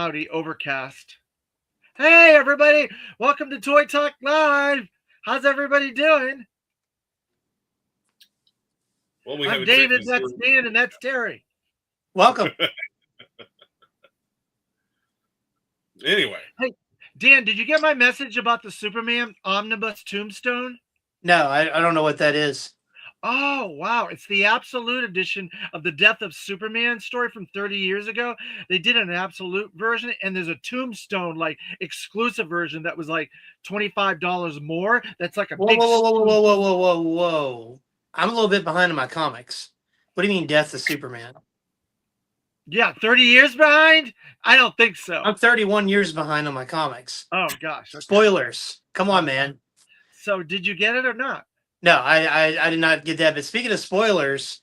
cloudy, overcast. Hey, everybody! Welcome to Toy Talk Live. How's everybody doing? Well, we I'm have David, executives that's Dan, and that's Terry. Welcome. Anyway. Hey, Dan, did you get my message about the Superman Omnibus Tombstone? No, I don't know what that is. Oh, wow. It's the absolute edition of the Death of Superman story from 30 years ago. They did an absolute version, and there's a Tombstone, like, exclusive version that was like $25 more. That's like a Whoa, big... whoa. I'm a little bit behind on my comics. What do you mean Death of Superman? Yeah, 30 years behind? I don't think so. I'm 31 years behind on my comics. Oh, gosh. Okay. Spoilers. Come on, man. So did you get it or not? No, I did not get that. But speaking of spoilers,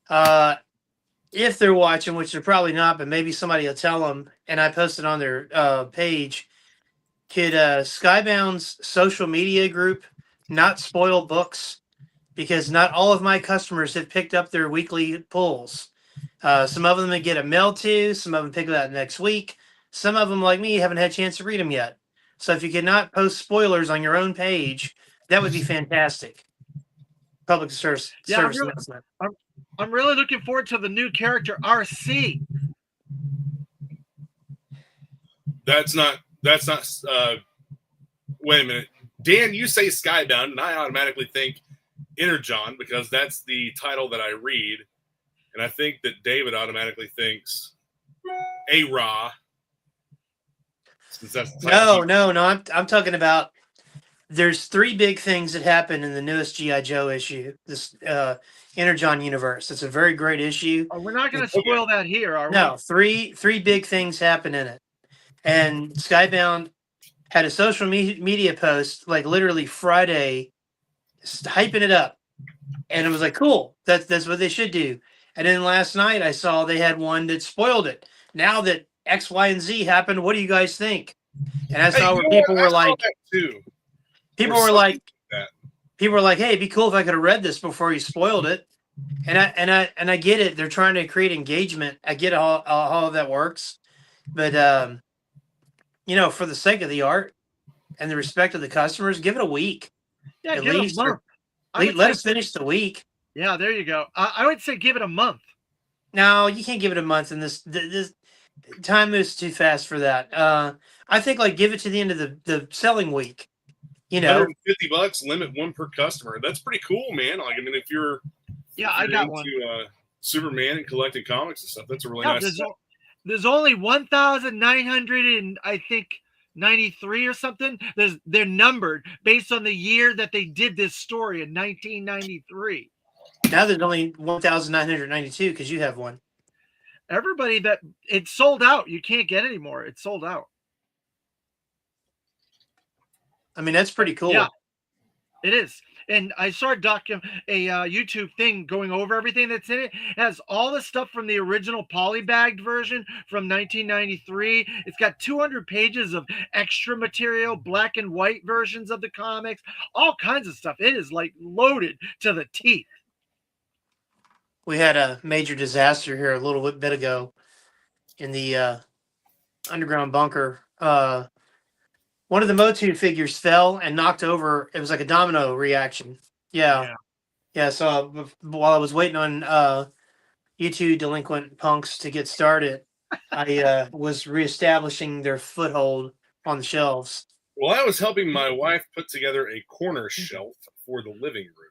if they're watching, which they're probably not, but maybe somebody will tell them, and I posted on their page, could Skybound's social media group not spoil books? Because not all of my customers have picked up their weekly pulls. Some of them they get a mail to, some of them pick it up next week. Some of them, like me, haven't had a chance to read them yet. So if you could not post spoilers on your own page, that would be fantastic. Public service announcement. I'm really looking forward to the new character, RC. That's not wait a minute. Dan, you say Skybound, and I automatically think Energon because that's the title that I read. And I think that David automatically thinks A-Ra. No. I'm talking about there's three big things that happen in the newest G.I. Joe issue, this Energon universe. It's a very great issue. Oh, we're not going to spoil that here, are we? No, three big things happen in it. And Skybound had a social media post, like literally Friday, hyping it up. And it was like, cool, that's what they should do. And then last night I saw they had one that spoiled it. Now that X, Y, and Z happened, what do you guys think? And I saw where people were like, people were like, hey, it'd be cool if I could have read this before you spoiled it. And I get it. They're trying to create engagement. I get how all that works. But, for the sake of the art and the respect of the customers, give it a week. Yeah, at least. Let us finish the week. Yeah, there you go. I would say give it a month. No, you can't give it a month. And this time moves too fast for that. I think give it to the end of the selling week. $150, limit one per customer. That's pretty cool, man. If you're I got one. Superman and collecting comics and stuff, that's a really nice. There's only 1,900 and I think 93 or something. They're numbered based on the year that they did this story in 1993. Now there's only 1,992 because you have one. Everybody it's sold out. You can't get any more. It's sold out. I mean, that's pretty cool. Yeah, it is. And I saw a YouTube thing going over everything that's in it. It has all the stuff from the original polybagged version from 1993. It's got 200 pages of extra material, black and white versions of the comics, all kinds of stuff. It is loaded to the teeth. We had a major disaster here a little bit ago in the underground bunker. One of the Motu figures fell and knocked over. It was like a domino reaction. Yeah. So while I was waiting on you two delinquent punks to get started, I was reestablishing their foothold on the shelves. Well, I was helping my wife put together a corner shelf for the living room.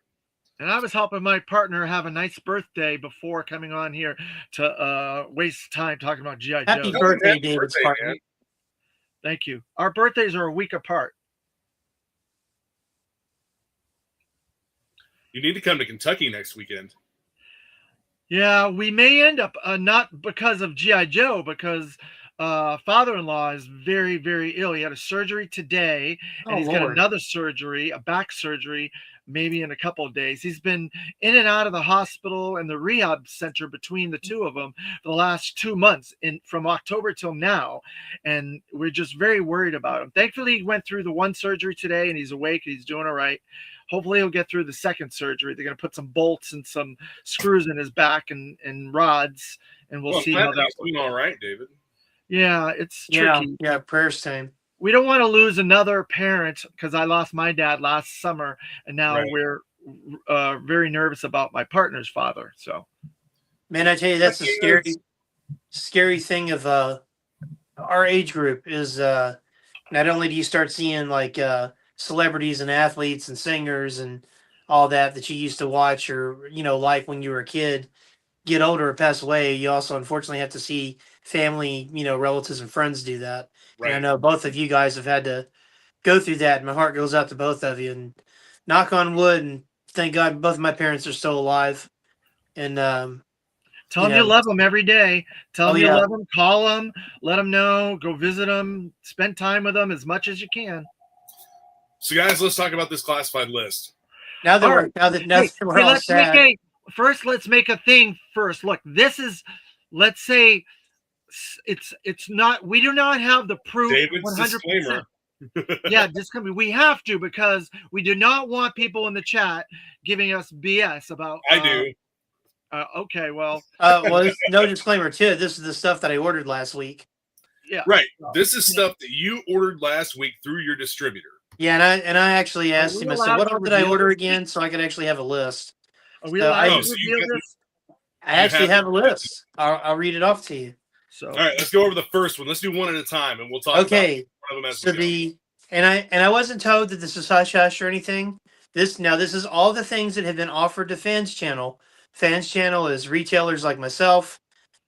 And I was helping my partner have a nice birthday before coming on here to waste time talking about G.I. Joe. Happy birthday, David's partner. Man. Thank you. Our birthdays are a week apart. You need to come to Kentucky next weekend. Yeah, we may end up not because of G.I. Joe, because father-in-law is very, very ill. He had a surgery today, and he's got another surgery, a back surgery, maybe in a couple of days. He's been in and out of the hospital and the rehab center between the two of them for the last 2 months, from October till now, and we're just very worried about him. Thankfully, he went through the one surgery today, and he's awake, and he's doing all right. Hopefully, he'll get through the second surgery. They're going to put some bolts and some screws in his back and rods, and we'll see how that works. All right, David. Yeah, it's Yeah, tricky. yeah, prayers time. We don't want to lose another parent because I lost my dad last summer, and now Right. we're very nervous about my partner's father. So, Man, I tell you, that's a scary thing of our age group is not only do you start seeing like celebrities and athletes and singers and all that you used to watch or like when you were a kid get older or pass away, you also unfortunately have to see family, relatives and friends do that. And I Right. know both of you guys have had to go through that. And my heart goes out to both of you. And knock on wood, and thank God both of my parents are still alive. And tell you them you know, love them every day. Tell oh them you yeah. love them. Call them. Let them know. Go visit them. Spend time with them as much as you can. So, guys, let's talk about this classified list. Now that All we're right. now that, now Hey, that we're all let's make sad, let's make a thing first. Look, this is, let's say, it's not. We do not have the proof. David's 100%. disclaimer. Yeah, disclaimer. We have to because we do not want people in the chat giving us BS about. I do. Okay, well. well, there's no disclaimer too. This is the stuff that I ordered last week. Yeah. Right. This is stuff that you ordered last week through your distributor. Yeah, and I actually asked him. I said, "What all did I order again?" So I could actually have a list. Are we So allowed to so reveal this? I actually have a list. I'll read it off to you. So all right, let's go over the first one. Let's do one at a time, and we'll talk. Okay. About one of them as So we go. I wasn't told that this is hush hush or anything. This is all the things that have been offered to Fans Channel. Fans Channel is retailers like myself,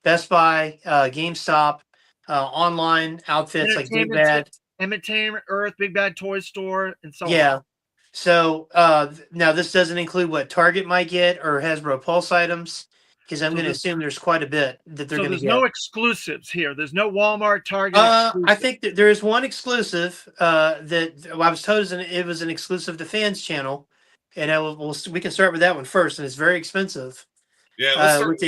Best Buy, GameStop, online outfits like Big Bad. Entertainment Earth, Big Bad Toy Store, and so on. Yeah. So now this doesn't include what Target might get or Hasbro Pulse items, because I'm going to assume there's quite a bit that they're going to get. There's no exclusives here. There's no Walmart, Target. I think that there is one exclusive that I was told it was an exclusive to Fans Channel, and we can start with that one first, and it's very expensive. Yeah, let's start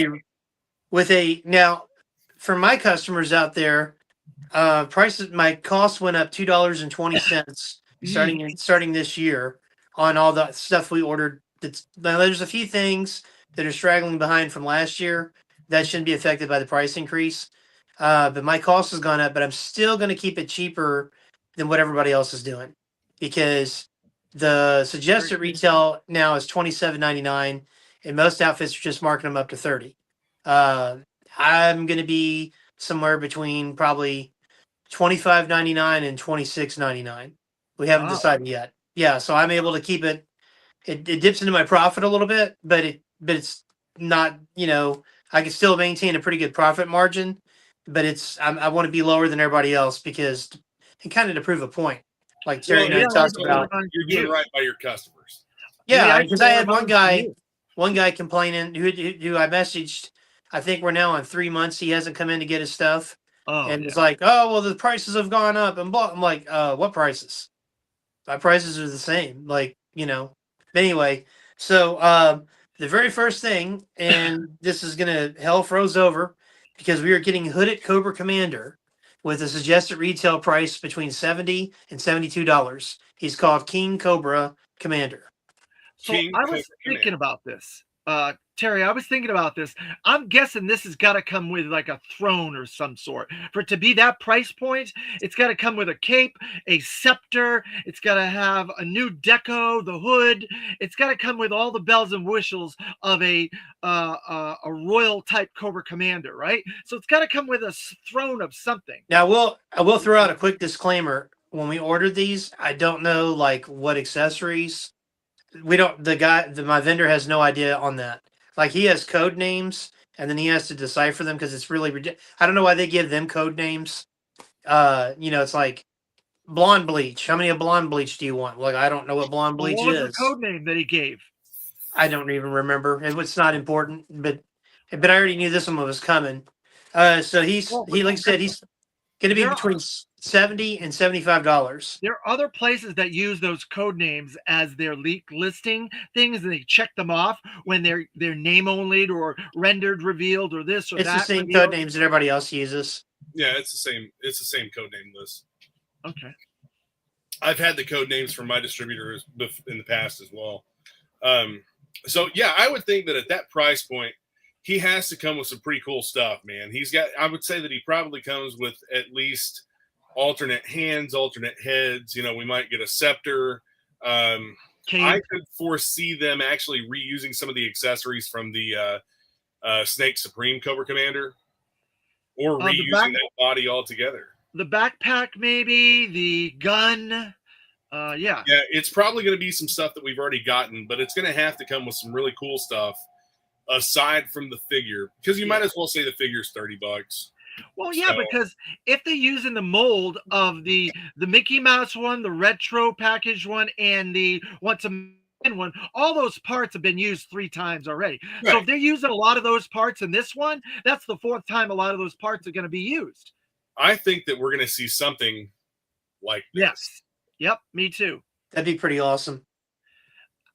with a now for my customers out there, prices my cost went up $2.20 starting this year on all the stuff we ordered. Now there's a few things that are straggling behind from last year that shouldn't be affected by the price increase. But my cost has gone up, but I'm still going to keep it cheaper than what everybody else is doing because the suggested retail now is $27.99, and most outfits are just marking them up to $30. I'm going to be somewhere between probably $25.99 and $26.99. We haven't decided yet. Yeah, so I'm able to keep it. It dips into my profit a little bit, but it's not. I can still maintain a pretty good profit margin, but I want to be lower than everybody else because and kind of to prove a point, like Terry and I talked about. You're doing right by your customers. Yeah, because I had one guy complaining who I messaged. I think we're now on 3 months. He hasn't come in to get his stuff. And it's like, oh, well, the prices have gone up and blah. I'm like, what prices? My prices are the same. Like, Anyway, so the very first thing, and this is going to hell froze over because we are getting hooded Cobra Commander with a suggested retail price between $70 and $72. He's called King Cobra Commander. So I was thinking about this. Terry, I was thinking about this. I'm guessing this has got to come with like a throne or some sort. For it to be that price point, it's got to come with a cape, a scepter. It's got to have a new deco, the hood. It's got to come with all the bells and whistles of a royal type Cobra Commander, right? So it's got to come with a throne of something. Now, I will throw out a quick disclaimer. When we ordered these, I don't know like what accessories. We don't. My vendor has no idea on that. Like he has code names, and then he has to decipher them because it's really ridiculous. I don't know why they give them code names. It's like blonde bleach. How many of blonde bleach do you want? Like I don't know what blonde bleach is. What was the code name that he gave? I don't even remember. It's not important, but I already knew this one was coming. So he like I said, he's going to be between $70 and $75. There are other places that use those code names as their leak listing things, and they check them off when they're name only or rendered revealed or this or that. It's the same revealed. code names that everybody else uses. Yeah, it's the same. It's the same code name list. Okay. I've had the code names from my distributors in the past as well. So yeah, I would think that at that price point, he has to come with some pretty cool stuff, man. I would say that he probably comes with at least alternate hands, alternate heads. We might get a scepter. I could foresee them actually reusing some of the accessories from the Snake Supreme Cobra Commander, or reusing that body altogether. The backpack, maybe the gun. Yeah, it's probably going to be some stuff that we've already gotten, but it's going to have to come with some really cool stuff aside from the figure, because you might as well say the figure's $30. Well, yeah, because if they're using the mold of the Mickey Mouse one, the retro package one, and the Once a Man one, all those parts have been used 3 times already. Right. So if they're using a lot of those parts in this one, that's the 4th time a lot of those parts are going to be used. I think that we're going to see something like this. Yes. Yep, me too. That'd be pretty awesome.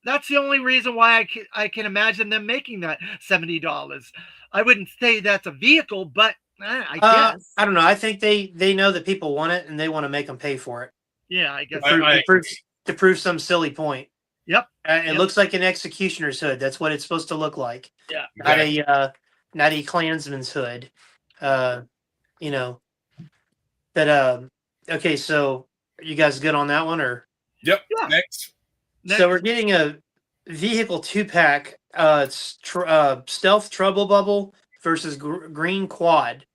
That's the only reason why I can imagine them making that $70. I wouldn't say that's a vehicle, but I guess. I don't know. I think they know that people want it and they want to make them pay for it. Yeah, I guess. To prove some silly point. Yep. It looks like an executioner's hood. That's what it's supposed to look like. Yeah. Not a Klansman's hood. But okay, so are you guys good on that one, or? Yep. Yeah. Next. So we're getting a vehicle 2-pack. Stealth Trouble Bubble versus Green Quad.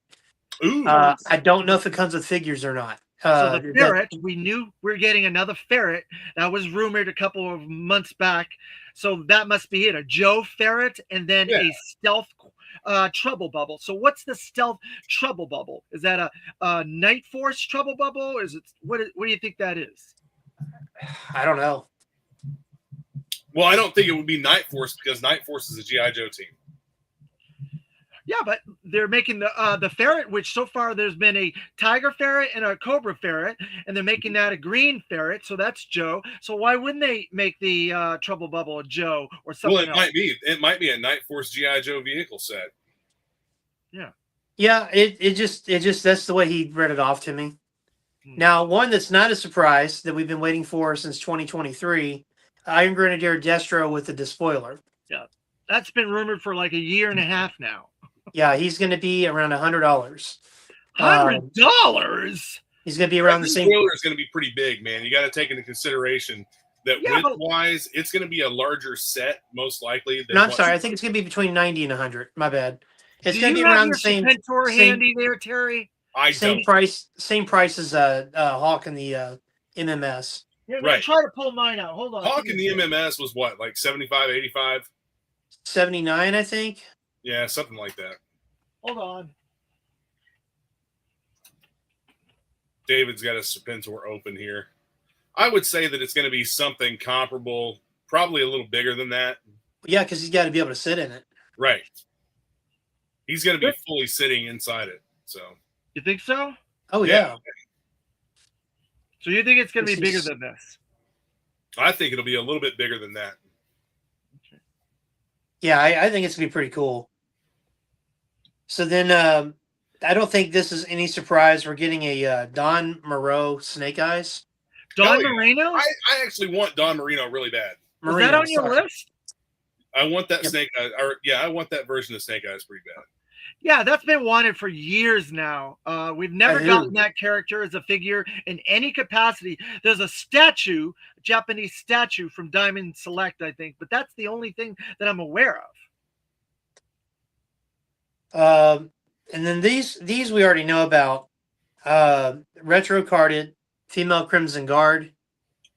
Ooh. I don't know if it comes with figures or not. So the ferret, we knew we were getting another ferret. That was rumored a couple of months back. So that must be it. A Joe ferret and then a stealth trouble bubble. So what's the stealth trouble bubble? Is that a Night Force trouble bubble? Is it what do you think that is? I don't know. Well, I don't think it would be Night Force, because Night Force is a G.I. Joe team. Yeah, but they're making the ferret, which so far there's been a tiger ferret and a cobra ferret, and they're making that a green ferret, so that's Joe. So why wouldn't they make the trouble bubble a Joe or something else? It might be a Night Force G.I. Joe vehicle set. Yeah. Yeah, it just that's the way he read it off to me. Now, one that's not a surprise that we've been waiting for since 2023, Iron Grenadier Destro with the despoiler. Yeah. That's been rumored for like a year and a half now. Yeah, he's going to be around $100. $100? He's going to be around the same. The spoiler is going to be pretty big, man. You got to take into consideration that width-wise, it's going to be a larger set, most likely. No, I'm sorry. I think it's going to be between 90 and 100. My bad. It's going to be around the same. Pentor handy there, Terry. Same price as Hawk and the MMS. Yeah, right. Try to pull mine out. Hold on. Hawk and the MMS was what, like 75, 85? 79, I think. Yeah, something like that. Hold on. David's got a Serpentor open here. I would say that it's going to be something comparable, probably a little bigger than that. Yeah, because he's got to be able to sit in it. Right. He's going to be fully sitting inside it. So. You think so? Oh, yeah. So you think it's going to be bigger than this? I think it'll be a little bit bigger than that. Yeah, I think it's going to be pretty cool. So then I don't think this is any surprise. We're getting a Don Moreau Snake Eyes. Don Marino? I actually want Don Marino really bad. Is that on your list? I want that Snake Eyes. I want that version of Snake Eyes pretty bad. Yeah, that's been wanted for years now. We've never gotten that character as a figure in any capacity. There's a statue, a Japanese statue from Diamond Select, I think, but that's the only thing that I'm aware of. And then these we already know about. Retro carded Female Crimson Guard,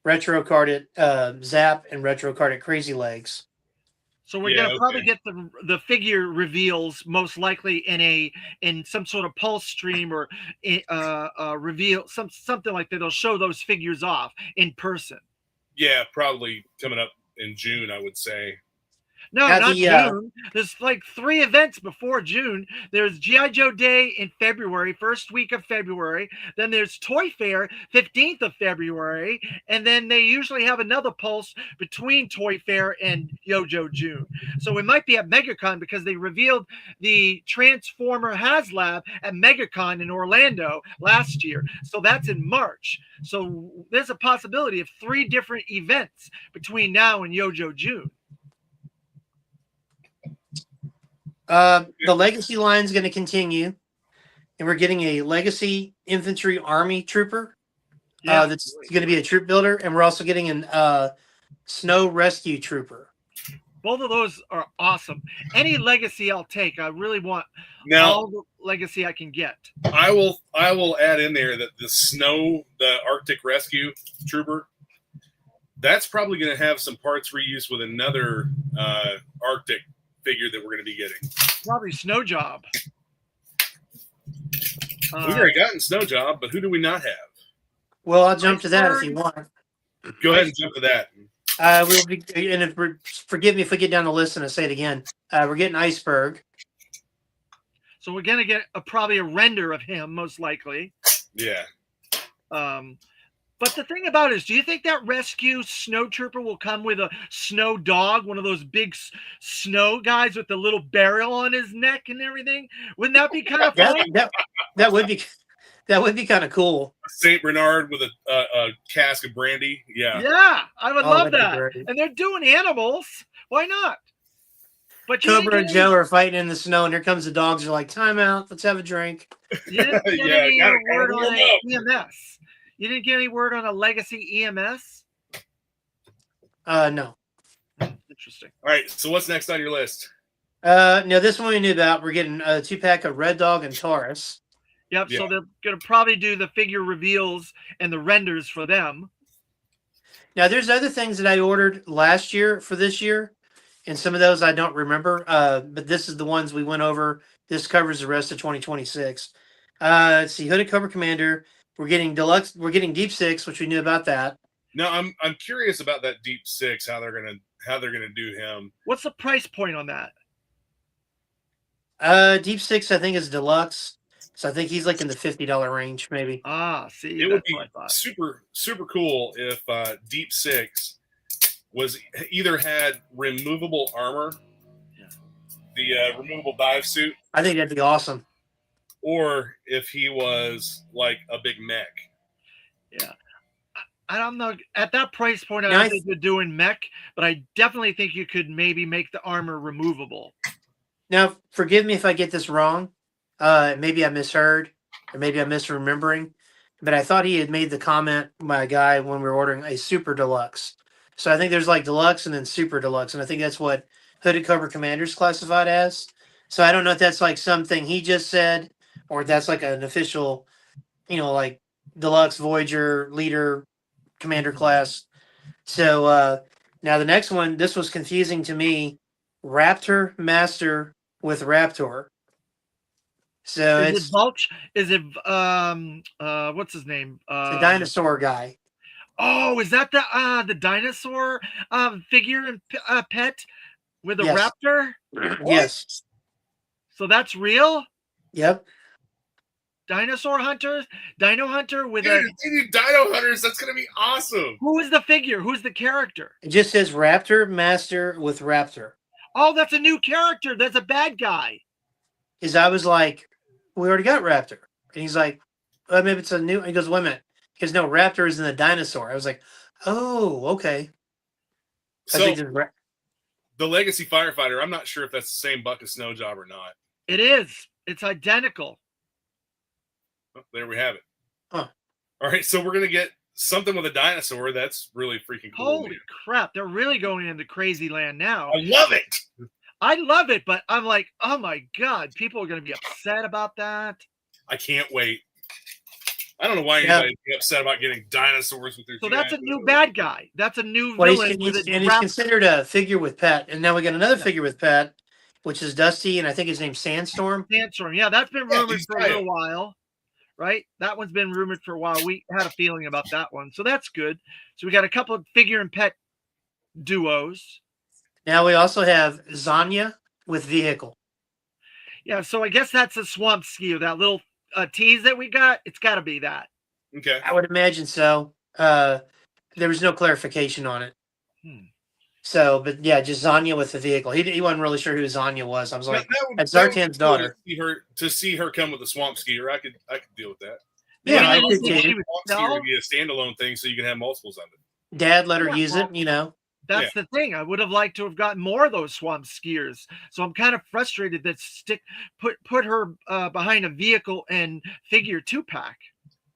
retro carded Zap, and retro carded Crazy Legs. So we're gonna probably get the figure reveals most likely in some sort of pulse stream or reveal something like that. They'll show those figures off in person. Yeah, probably coming up in June, I would say. No, not June. There's like 3 events before June. There's G.I. Joe Day in February, first week of February. Then there's Toy Fair, 15th of February. And then they usually have another pulse between Toy Fair and Yojo June. So it might be at MegaCon because they revealed the Transformer HasLab at MegaCon in Orlando last year. So that's in March. So there's a possibility of 3 different events between now and Yojo June. The Legacy line is going to continue, and we're getting a Legacy Infantry Army Trooper. Yeah. That's going to be a troop builder, and we're also getting an Snow Rescue Trooper. Both of those are awesome. Any legacy I'll take. I really want Now, all the legacy I can get. I will add in there that the Arctic Rescue Trooper, that's probably going to have some parts reused with another Arctic figure that we're going to be getting. Probably Snow Job. We've already gotten Snow Job, but who do we not have? Well, I'll jump to that if you want. Go ahead and jump to that. We'll be, and forgive me if we get down the list and I say it again. We're getting Iceberg. So we're gonna get probably a render of him, most likely. Yeah. But the thing about it is, do you think that rescue snow trooper will come with a snow dog, one of those big snow guys with the little barrel on his neck and everything? Wouldn't that be kind of fun? That would be kind of cool. Saint Bernard with a cask of brandy. Yeah. Yeah, I would love that. Great. And they're doing animals. Why not? But Cobra and Joe are fighting in the snow, and here comes the dogs. They're like, "Time out. Let's have a drink." You didn't get Yeah, any gotta word warm on up. EMS. You didn't get any word on a legacy EMS? No. Interesting. All right. So what's next on your list? No, this one we knew about. We're getting a 2-pack of Red Dog and Taurus. Yep. Yeah. So they're going to probably do the figure reveals and the renders for them. Now, there's other things that I ordered last year for this year, and some of those I don't remember. But this is the ones we went over. This covers the rest of 2026. Let's see, Hooded Cobra Commander. We're getting deluxe. We're getting Deep Six, which we knew about that. No, I'm curious about that Deep Six. How they're gonna do him. What's the price point on that? Deep Six, I think, is deluxe. So I think he's like in the $50 range, maybe. See, It would that's be what I thought. super cool if Deep Six was either had removable armor, the removable dive suit, I think that'd be awesome. or if he was like a big mech. Yeah. I don't know. At that price point, I Now, don't think you're doing mech, but I definitely think you could maybe make the armor removable. Now, forgive me if I get this wrong. Maybe I misheard, or maybe I'm misremembering. But I thought he had made the comment, my guy, when we were ordering a super deluxe. So I think there's like deluxe and then super deluxe, and I think that's what Hooded Cobra Commander's classified as. So I don't know if that's like something he just said, or if that's like an official, like deluxe Voyager leader commander class. So now the next one, this was confusing to me. Raptor Master with Raptor. So Is it Vulch? Is it what's his name? The dinosaur guy. Oh, is that the dinosaur figure and pet with a Yes. raptor? Yes. So that's real? Yep. Dinosaur hunters? Dino hunter with Dude, Dino Hunters, that's gonna be awesome. Who is the figure? Who's the character? It just says Raptor Master with Raptor. Oh, that's a new character. That's a bad guy. Is I was like, we already got Raptor. And he's like, maybe it's a new. He goes, wait a minute. Because no, Raptor is in the dinosaur. I was like, oh, okay. I So think there's the Legacy Firefighter, I'm not sure if that's the same Buck of Snow Job or not. It is. It's identical. Oh, there we have it. Huh. All right, so we're gonna get something with a dinosaur. That's really freaking cool. Holy crap. They're really going into crazy land now. I love it. I love it, but I'm like, oh my God, people are going to be upset about that. I can't wait. I don't know why anybody'd be upset about getting dinosaurs with their. So that's a new bad guy. That's a new Well, villain. he's considered a figure with Pet. And now we got another figure with Pet, which is Dusty, and I think his name's Sandstorm. Sandstorm. Yeah, that's been rumored he's for a little while, right? That one's been rumored for a while. We had a feeling about that one. So that's good. So we got a couple of figure and pet duos. Now we also have Zanya with Vehicle. Yeah, so I guess that's a Swamp Ski, that little tease that we got. It's got to be that. Okay. I would imagine so. There was no clarification on it. So, but yeah, just Zanya with the vehicle. He wasn't really sure who Zanya was. I was like, that's Zartan's daughter. To see her come with a swamp skier, I could deal with that. Yeah, I Maybe could they think too. she was Swamp skier would be a standalone thing, so you can have multiples of it. Dad let her use it, That's the thing. I would have liked to have gotten more of those swamp skiers. So I'm kind of frustrated that put her behind a vehicle and figure 2-pack.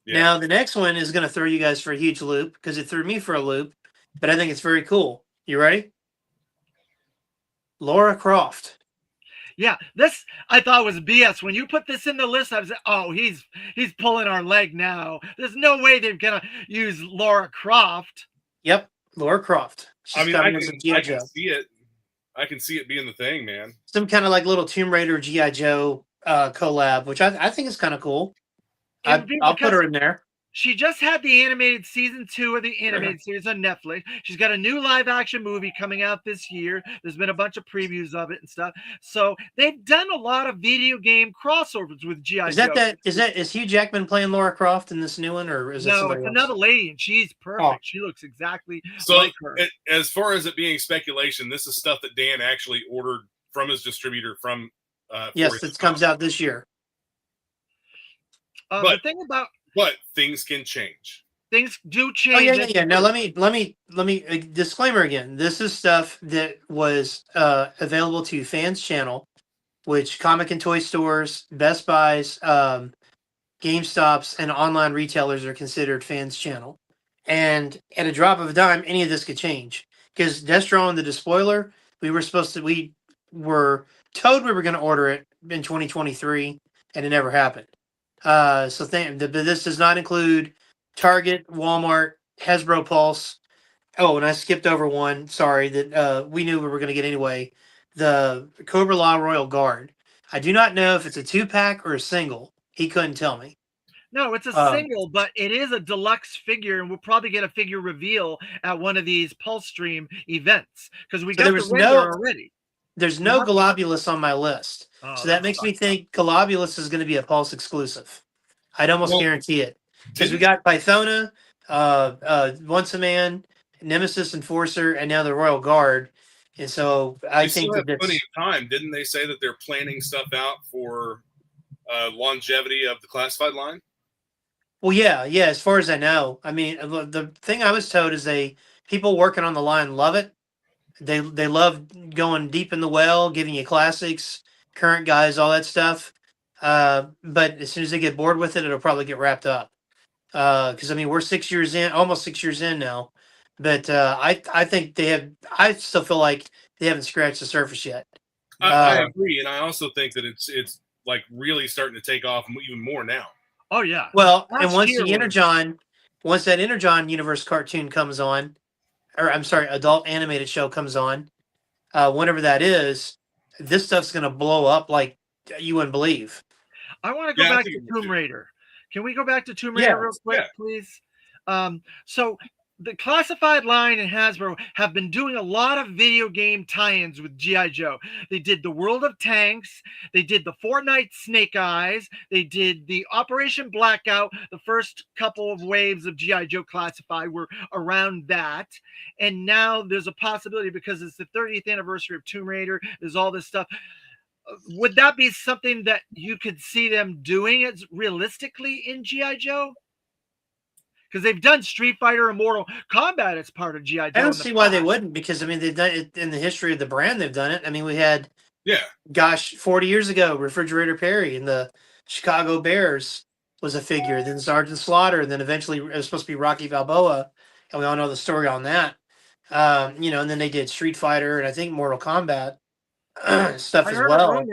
Yeah. Now the next one is going to throw you guys for a huge loop because it threw me for a loop, but I think it's very cool. You ready? Lara Croft. Yeah, this I thought was BS. When you put this in the list, I was like, oh, he's pulling our leg now. There's no way they're gonna use Lara Croft. Yep, Lara Croft. She's I can see it. I can see it being the thing, man. Some kind of like little Tomb Raider G.I. Joe collab, which I think is kind of cool. I'll put her in there. She just had the animated season 2 of the animated series on Netflix. She's got a new live action movie coming out this year. There's been a bunch of previews of it and stuff. So they've done a lot of video game crossovers with G.I. Joe. Is Hugh Jackman playing Lara Croft in this new one, or is it somebody else? Another lady, and she's perfect. Oh. She looks exactly like her. As far as it being speculation, this is stuff that Dan actually ordered from his distributor from. Yes, it comes out this year. The thing about. But things can change. Things do change. Oh yeah. Now let me disclaimer again. This is stuff that was available to Fans Channel, which comic and toy stores, Best Buys, GameStops, and online retailers are considered Fans Channel. And at a drop of a dime, any of this could change. Because Destro and the Despoiler, we were told we were going to order it in 2023, and it never happened. But this does not include Target, Walmart, Hasbro Pulse. Oh, and I skipped over one. Sorry, that we knew we were going to get anyway. The Cobra La Royal Guard. I do not know if it's a 2-pack or a single. He couldn't tell me. No, it's a single, but it is a deluxe figure, and we'll probably get a figure reveal at one of these Pulse Stream events because we got the regular already. There's no Globulus on my list. So that makes me think Globulus is going to be a Pulse exclusive. I'd almost guarantee it. Because we got Pythona, Once a Man, Nemesis Enforcer, and now the Royal Guard. And so I think that plenty of time. Didn't they say that they're planning stuff out for longevity of the classified line? Well, yeah. As far as I know, I mean, the thing I was told is people working on the line love it. They love going deep in the well, giving you classics, current guys, all that stuff. But as soon as they get bored with it, it'll probably get wrapped up. Because I mean, we're 6 years in, almost 6 years in now. But I think they have. I still feel like they haven't scratched the surface yet. I agree, and I also think that it's like really starting to take off even more now. Oh yeah. Well, and once that Energon Universe cartoon comes on. Or I'm sorry, adult animated show comes on, whenever that is, this stuff's going to blow up like you wouldn't believe. I want to go back to Tomb Raider. Can we go back to Tomb Raider real quick, please? So the Classified line and Hasbro have been doing a lot of video game tie-ins with G.I. Joe. They did the World of Tanks. They did the Fortnite Snake Eyes. They did the Operation Blackout. The first couple of waves of G.I. Joe Classified were around that. And now there's a possibility because it's the 30th anniversary of Tomb Raider. There's all this stuff. Would that be something that you could see them doing as realistically in G.I. Joe? Because they've done Street Fighter and Mortal Kombat as part of G.I. Joe. I don't see why they wouldn't, because I mean they've done it in the history of the brand. They've done it. I mean, we had 40 years ago, Refrigerator Perry and the Chicago Bears was a figure. Then Sergeant Slaughter, and then eventually it was supposed to be Rocky Balboa, and we all know the story on that. And then they did Street Fighter and I think Mortal Kombat stuff as well.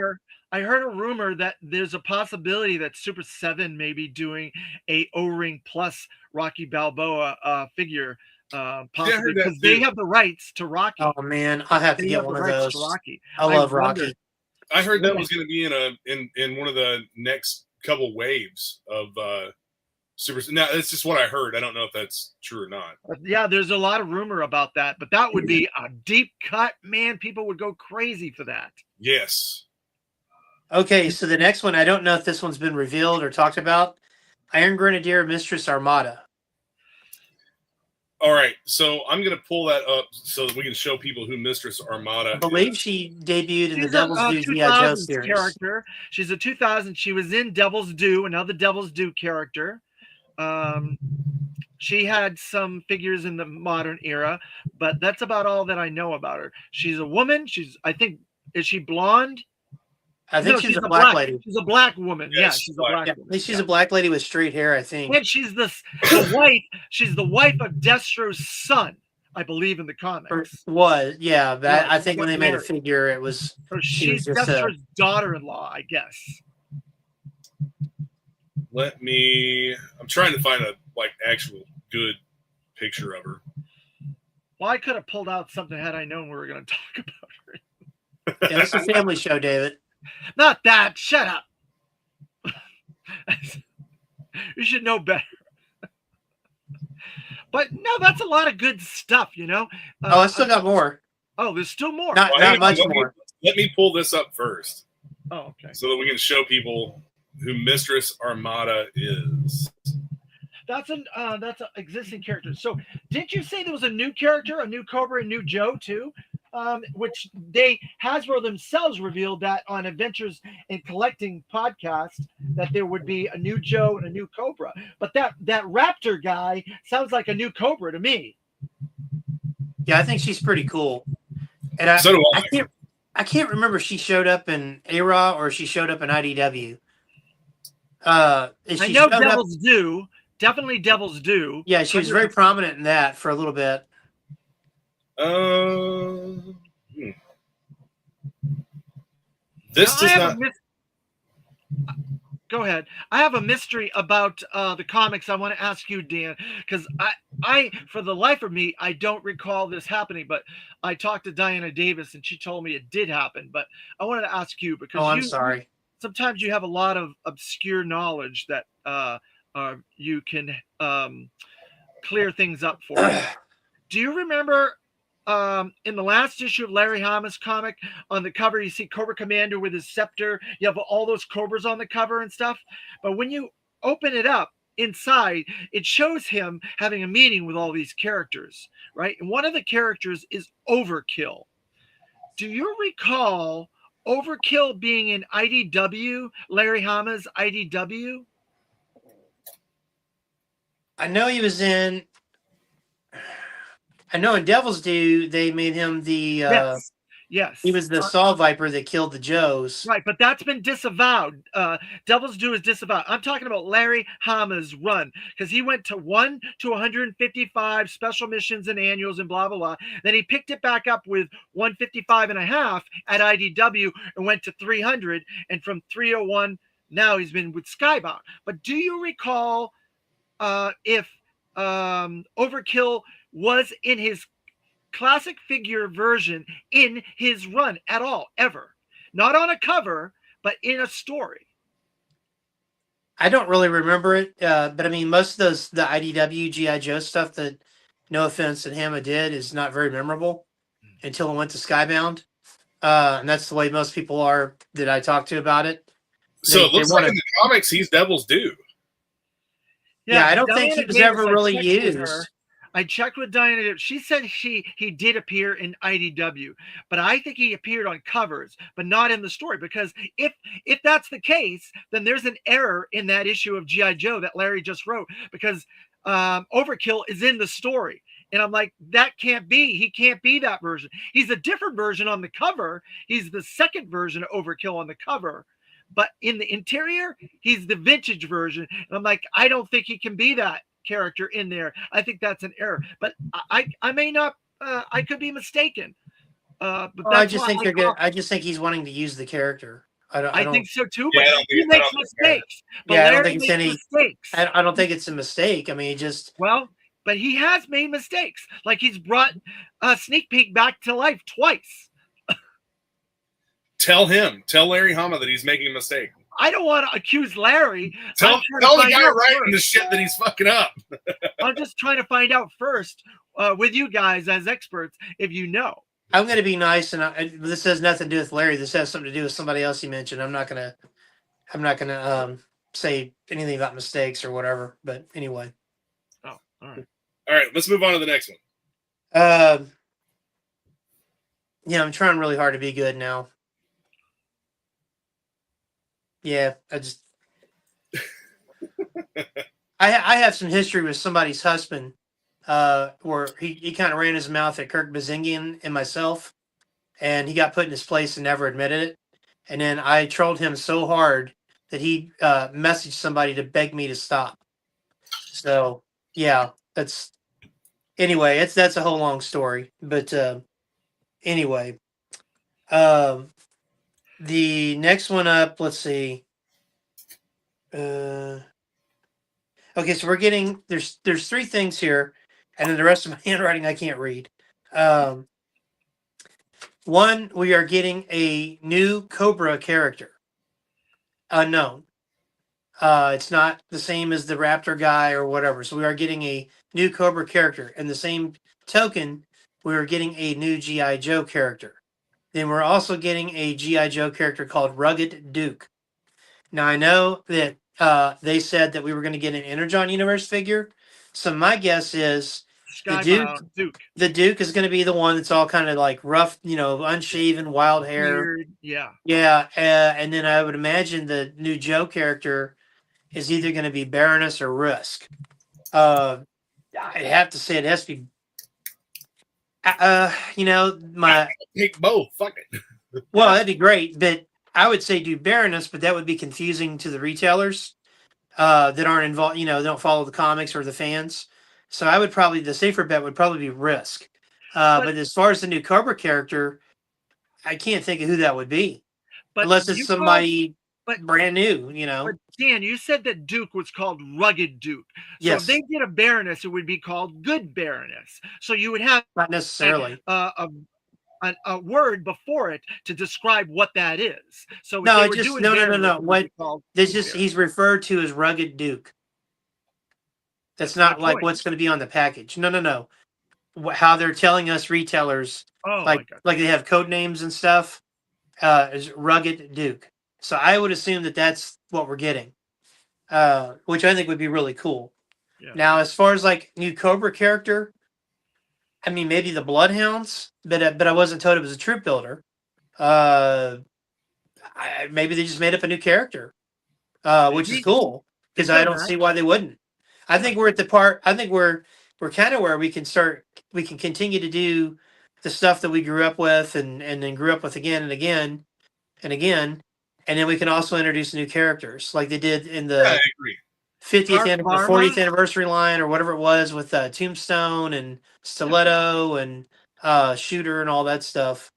I heard a rumor that there's a possibility that Super 7 may be doing a O-Ring plus Rocky Balboa figure, possibly because they have the rights to Rocky. Oh man, I have to get one of those. I love Rocky. I heard that was going to be in one of the next couple waves of Super. Now that's just what I heard. I don't know if that's true or not. Yeah, there's a lot of rumor about that, but that would be a deep cut, man. People would go crazy for that. Yes. Okay, so the next one, I don't know if this one's been revealed or talked about. Iron Grenadier Mistress Armada. All right, so I'm going to pull that up so that we can show people who Mistress Armada is. I believe she debuted in the Devil's Due G.I. Joe series. Character. She's a 2000. She was in Devil's Due, another Devil's Due character. She had some figures in the modern era, but that's about all that I know about her. She's a woman. I think, is she blonde? I think No, she's she's a a black black. lady. She's a black woman. Yeah, Yeah, she's she's a black. black Yeah, I woman. think she's Yeah. a black lady with straight hair, I think. And she's the wife. She's the wife of Destro's son, I believe, in the comics. Yeah, but Yeah, I she think when got they made a married. figure, it was So she was she's just a. Destro's daughter-in-law, I guess. I'm trying to find a actual good picture of her. Well, I could have pulled out something had I known we were going to talk about her. Yeah, it's a family show, David. Not that. Shut up. You should know better. But no, that's a lot of good stuff, you know. I still got more. Oh, there's still more. Not much more. Let me pull this up first. Oh, okay. So that we can show people who Mistress Armada is. That's an existing character. So, did you say there was a new character, a new Cobra, a new Joe too? Which Hasbro themselves revealed that on Adventures in Collecting podcast that there would be a new Joe and a new Cobra. But that Raptor guy sounds like a new Cobra to me. Yeah, I think she's pretty cool. And So do I. I can't remember if she showed up in A-Raw or she showed up in IDW. I know Devils do. Definitely Devils do. Yeah, she was very prominent in that for a little bit. This does not. Go ahead. I have a mystery about the comics I want to ask you, Dan, because I, for the life of me, I don't recall this happening, but I talked to Diana Davis and she told me it did happen. But I wanted to ask you because I'm sorry. Sometimes you have a lot of obscure knowledge that you can clear things up for you. Do you remember in the last issue of Larry Hama's comic, on the cover you see Cobra Commander with his scepter, you have all those cobras on the cover and stuff, but when you open it up inside, it shows him having a meeting with all these characters, right? And one of the characters is Overkill. Do you recall Overkill being in IDW, Larry Hama's IDW? I know he was in. I know in Devil's Due they made him the. Yes. He was the Saw Viper that killed the Joes. Right, but that's been disavowed. Devil's Due is disavowed. I'm talking about Larry Hama's run because he went to 1 to 155 special missions and annuals and blah, blah, blah. Then he picked it back up with 155 and a half at IDW and went to 300. And from 301, now he's been with Skybound. But do you recall if Overkill was in his classic figure version in his run at all, ever? Not on a cover, but in a story. I don't really remember it, but I mean, most of the IDW G.I. Joe stuff that, no offense, that Hama did is not very memorable until it went to Skybound. And that's the way most people are that I talk to about it. So it looks like in the comics, he's Devil's Due. Yeah, I don't think he was ever really used. I checked with Diana. She said he did appear in IDW, but I think he appeared on covers, but not in the story. Because if that's the case, then there's an error in that issue of G.I. Joe that Larry just wrote. Because Overkill is in the story, and I'm like, that can't be. He can't be that version. He's a different version on the cover. He's the second version of Overkill on the cover. But in the interior, he's the vintage version. And I'm like, I don't think he can be that character in there. I think that's an error. But I may not. I could be mistaken. But I just think I just think he's wanting to use the character. I think so too. Yeah, but he makes mistakes. I don't think it's any mistakes. I don't think it's a mistake. I mean, he just but he has made mistakes. Like he's brought a Sneak Peek back to life twice. Tell Larry Hama that he's making a mistake. I don't want to accuse Larry. Tell the guy writing the shit that he's fucking up. I'm just trying to find out first with you guys as experts if you know. I'm going to be nice, and this has nothing to do with Larry. This has something to do with somebody else you mentioned. I'm not going to say anything about mistakes or whatever. But anyway. Oh, all right. All right, let's move on to the next one. Yeah, I'm trying really hard to be good now. Yeah, I just. I have some history with somebody's husband, where he kind of ran his mouth at Kirk Bazingian and myself, and he got put in his place and never admitted it. And then I trolled him so hard that he messaged somebody to beg me to stop. So yeah, that's anyway. That's a whole long story, but anyway, um, the next one up. Let's see. Okay, so we're getting there's three things here, and then the rest of my handwriting I can't read. Um, One, we are getting a new Cobra character, unknown. It's not the same as the Raptor guy or whatever. So we are getting a new Cobra character. In the same token, we are getting a new GI Joe character. Then we're also getting a GI Joe character called Rugged Duke. Now I know that they said that we were going to get an Energon Universe figure. So my guess is Duke. The Duke is going to be the one that's all kind of like rough, unshaven, wild hair. Weird. Yeah. Yeah. And then I would imagine the new Joe character is either going to be Baroness or Risk. I have to say it has to be. My Pick both. Fuck it. Well, that'd be great, but I would say do Baroness, but that would be confusing to the retailers that aren't involved. Don't follow the comics or the fans. So I would probably the safer bet would probably be Risk. But as far as the new Cobra character, I can't think of who that would be, unless it's somebody brand new. But Dan, you said that Duke was called Rugged Duke. So Yes. If they did a Baroness, it would be called Good Baroness. So you would have Not necessarily a word before it to describe what that is. So if no, they it were just doing no. Baroness, it would be called There's Good just Baroness. he's referred to as Rugged Duke. That's not my like point. what's going to be on the package. No. How they're telling us retailers, Oh, like they have code names and stuff, is Rugged Duke. So I would assume that that's what we're getting, which I think would be really cool. Yeah. Now, as far as like new Cobra character, I mean maybe the Bloodhounds, but I wasn't told it was a troop builder. Maybe they just made up a new character, which is cool because I don't see why they wouldn't. I think we're at the part. I think we're kind of where we can continue to do the stuff that we grew up with and then grew up with again and again and again, and then we can also introduce new characters like they did in the I agree. 50th or 40th anniversary line or whatever it was with Tombstone and Stiletto and Shooter and all that stuff.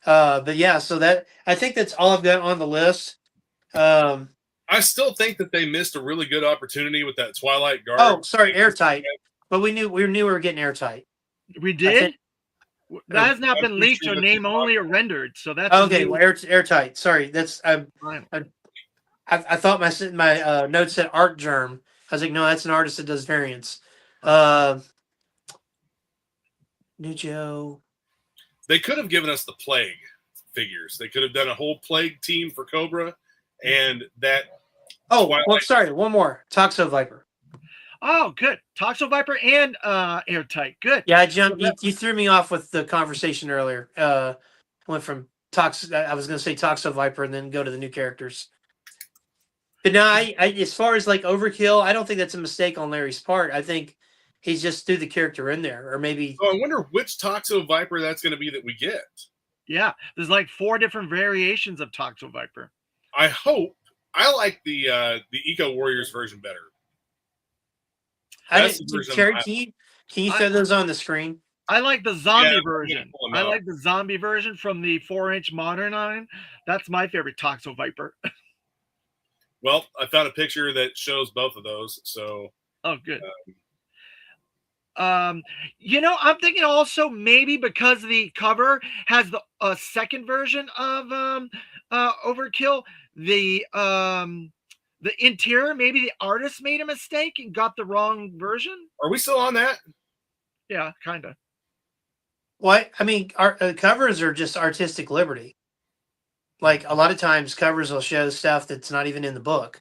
But yeah, so that I think that's all I've got on the list. I still think that they missed a really good opportunity with that Twilight Guard. Oh, sorry, Airtight. But we knew we were getting Airtight. We did. That has not been leaked or name only or rendered. So that's okay. Well, Airtight. Sorry, that's I thought my note said Art Germ. I was like, no, that's an artist that does variants. New Joe. They could have given us the Plague figures. They could have done a whole Plague team for Cobra, and that. Oh, well, sorry. One more. Toxo Viper. Oh, good. Toxo Viper and Airtight. Good. Yeah, I jumped. You threw me off with the conversation earlier. Went from I was going to say Toxo Viper and then go to the new characters. But no, I as far as like overkill, I don't think that's a mistake on Larry's part. I think he's just threw the character in there, or maybe. Oh, I wonder which Toxo Viper that's going to be that we get. Yeah, there's like 4 different variations of Toxo Viper. I hope. I like the Eco Warriors version better. Terry, can you throw those on the screen? I like the zombie version. I like the zombie version from the 4-inch modern line. That's my favorite Toxo Viper. Well, I found a picture that shows both of those. So. Oh, good. I'm thinking also maybe because the cover has the second version of Overkill, the interior, maybe the artist made a mistake and got the wrong version. Are we still on that? Yeah, kind of. What? I mean, covers are just artistic liberty. Like a lot of times covers will show stuff that's not even in the book.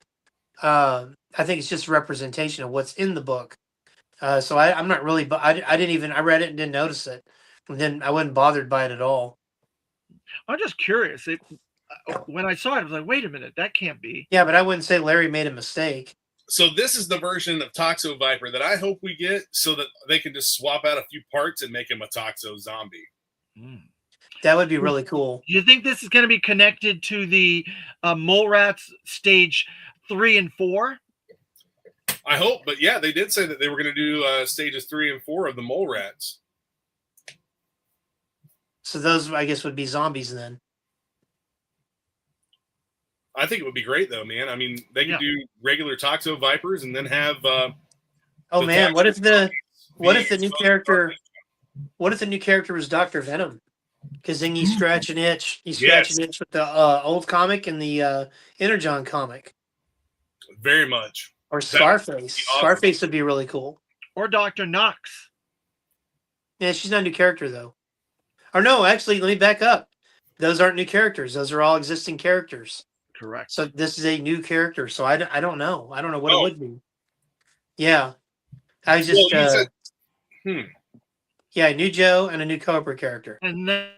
I think it's just representation of what's in the book. So I'm not really, I didn't even, I read it and didn't notice it. And then I wasn't bothered by it at all. I'm just curious. When I saw it, I was like, wait a minute, that can't be. Yeah, but I wouldn't say Larry made a mistake. So this is the version of Toxo Viper that I hope we get, so that they can just swap out a few parts and make him a Toxo zombie. That would be really cool. Do you think this is going to be connected to the Mole Rats stage 3 and 4? I hope, but yeah, they did say that they were going to do stages 3 and 4 of the Mole Rats. So those, I guess, would be zombies then. I think it would be great, though, man. I mean, they could do regular Toxo Vipers and then have. Oh man, what if the new character? What if the new character was Dr. Venom? Because then you scratch an itch. You scratch an itch with the old comic and the Energon comic. Very much. Or Scarface. Awesome. Scarface would be really cool. Or Dr. Knox. Yeah, she's not a new character though. Or no, actually, let me back up. Those aren't new characters. Those are all existing characters. Correct. So this is a new character. So I don't know. I don't know what it would be. Yeah. I was just yeah, a new Joe and a new Cobra character. And then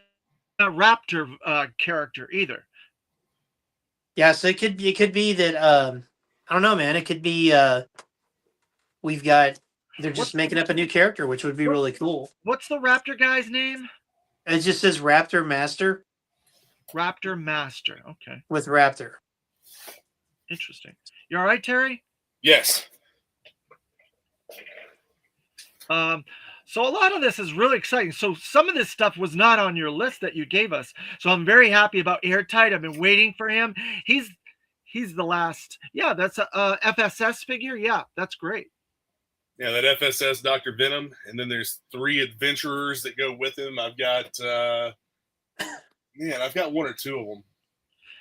a Raptor character either. Yeah, so it could be that I don't know, man. It could be they're just making up a new character, which would be really cool. What's the Raptor guy's name? It just says Raptor Master. Raptor Master. Okay. With Raptor. Interesting. You all right, Terry? Yes. So a lot of this is really exciting. So some of this stuff was not on your list that you gave us. So I'm very happy about Airtight. I've been waiting for him. He's the last. Yeah, that's a FSS figure. Yeah, that's great. Yeah, that FSS Dr. Venom. And then there's 3 adventurers that go with him. I've got I've got 1 or 2 of them.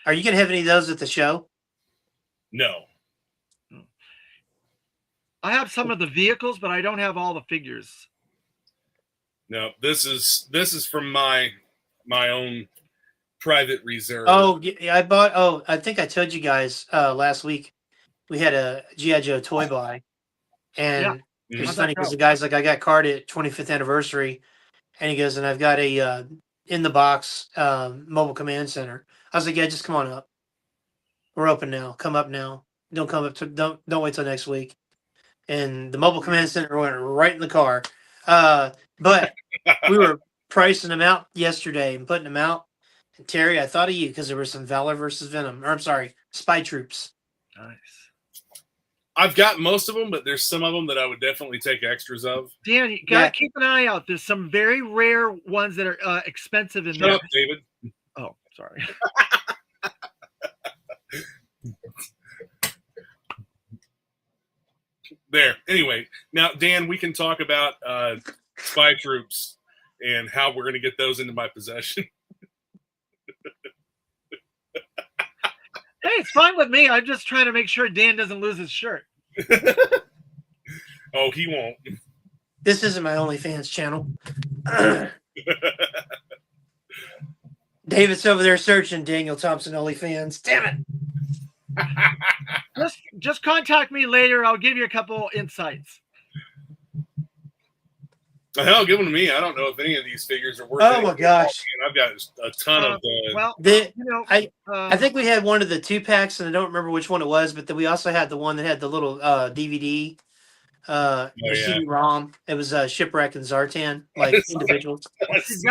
Are you going to have any of those at the show? No. I have some of the vehicles, but I don't have all the figures. No, this is from my own private reserve. Oh, yeah, I think I told you guys last week we had a G.I. Joe toy buy. And it's funny because the guy's like, I got carded at 25th anniversary. And he goes, and I've got a in the box mobile command center. I was like, yeah, just come on up. We're open now. Come up now. Don't come up to don't wait till next week. And the mobile command center went right in the car. But we were pricing them out yesterday and putting them out. And Terry, I thought of you because there was some Valor versus Venom. Or I'm sorry, Spy Troops. Nice. I've got most of them, but there's some of them that I would definitely take extras of. Dan, you gotta keep an eye out. There's some very rare ones that are expensive in there. Shut up, David. Oh, sorry. There. Anyway, now Dan, we can talk about Spy Troops and how we're going to get those into my possession. Hey, it's fine with me. I'm just trying to make sure Dan doesn't lose his shirt. Oh, he won't. This isn't my OnlyFans channel. David's over there searching Daniel Thompson OnlyFans. Damn it. Just contact me later. I'll give you a couple insights. The hell, give them to me. I don't know if any of these figures are worth. Oh my gosh! I've got a ton of. I think we had one of the 2-packs, and I don't remember which one it was, but then we also had the one that had the little DVD. CD-ROM. It was Shipwreck and Zartan, like individuals. That's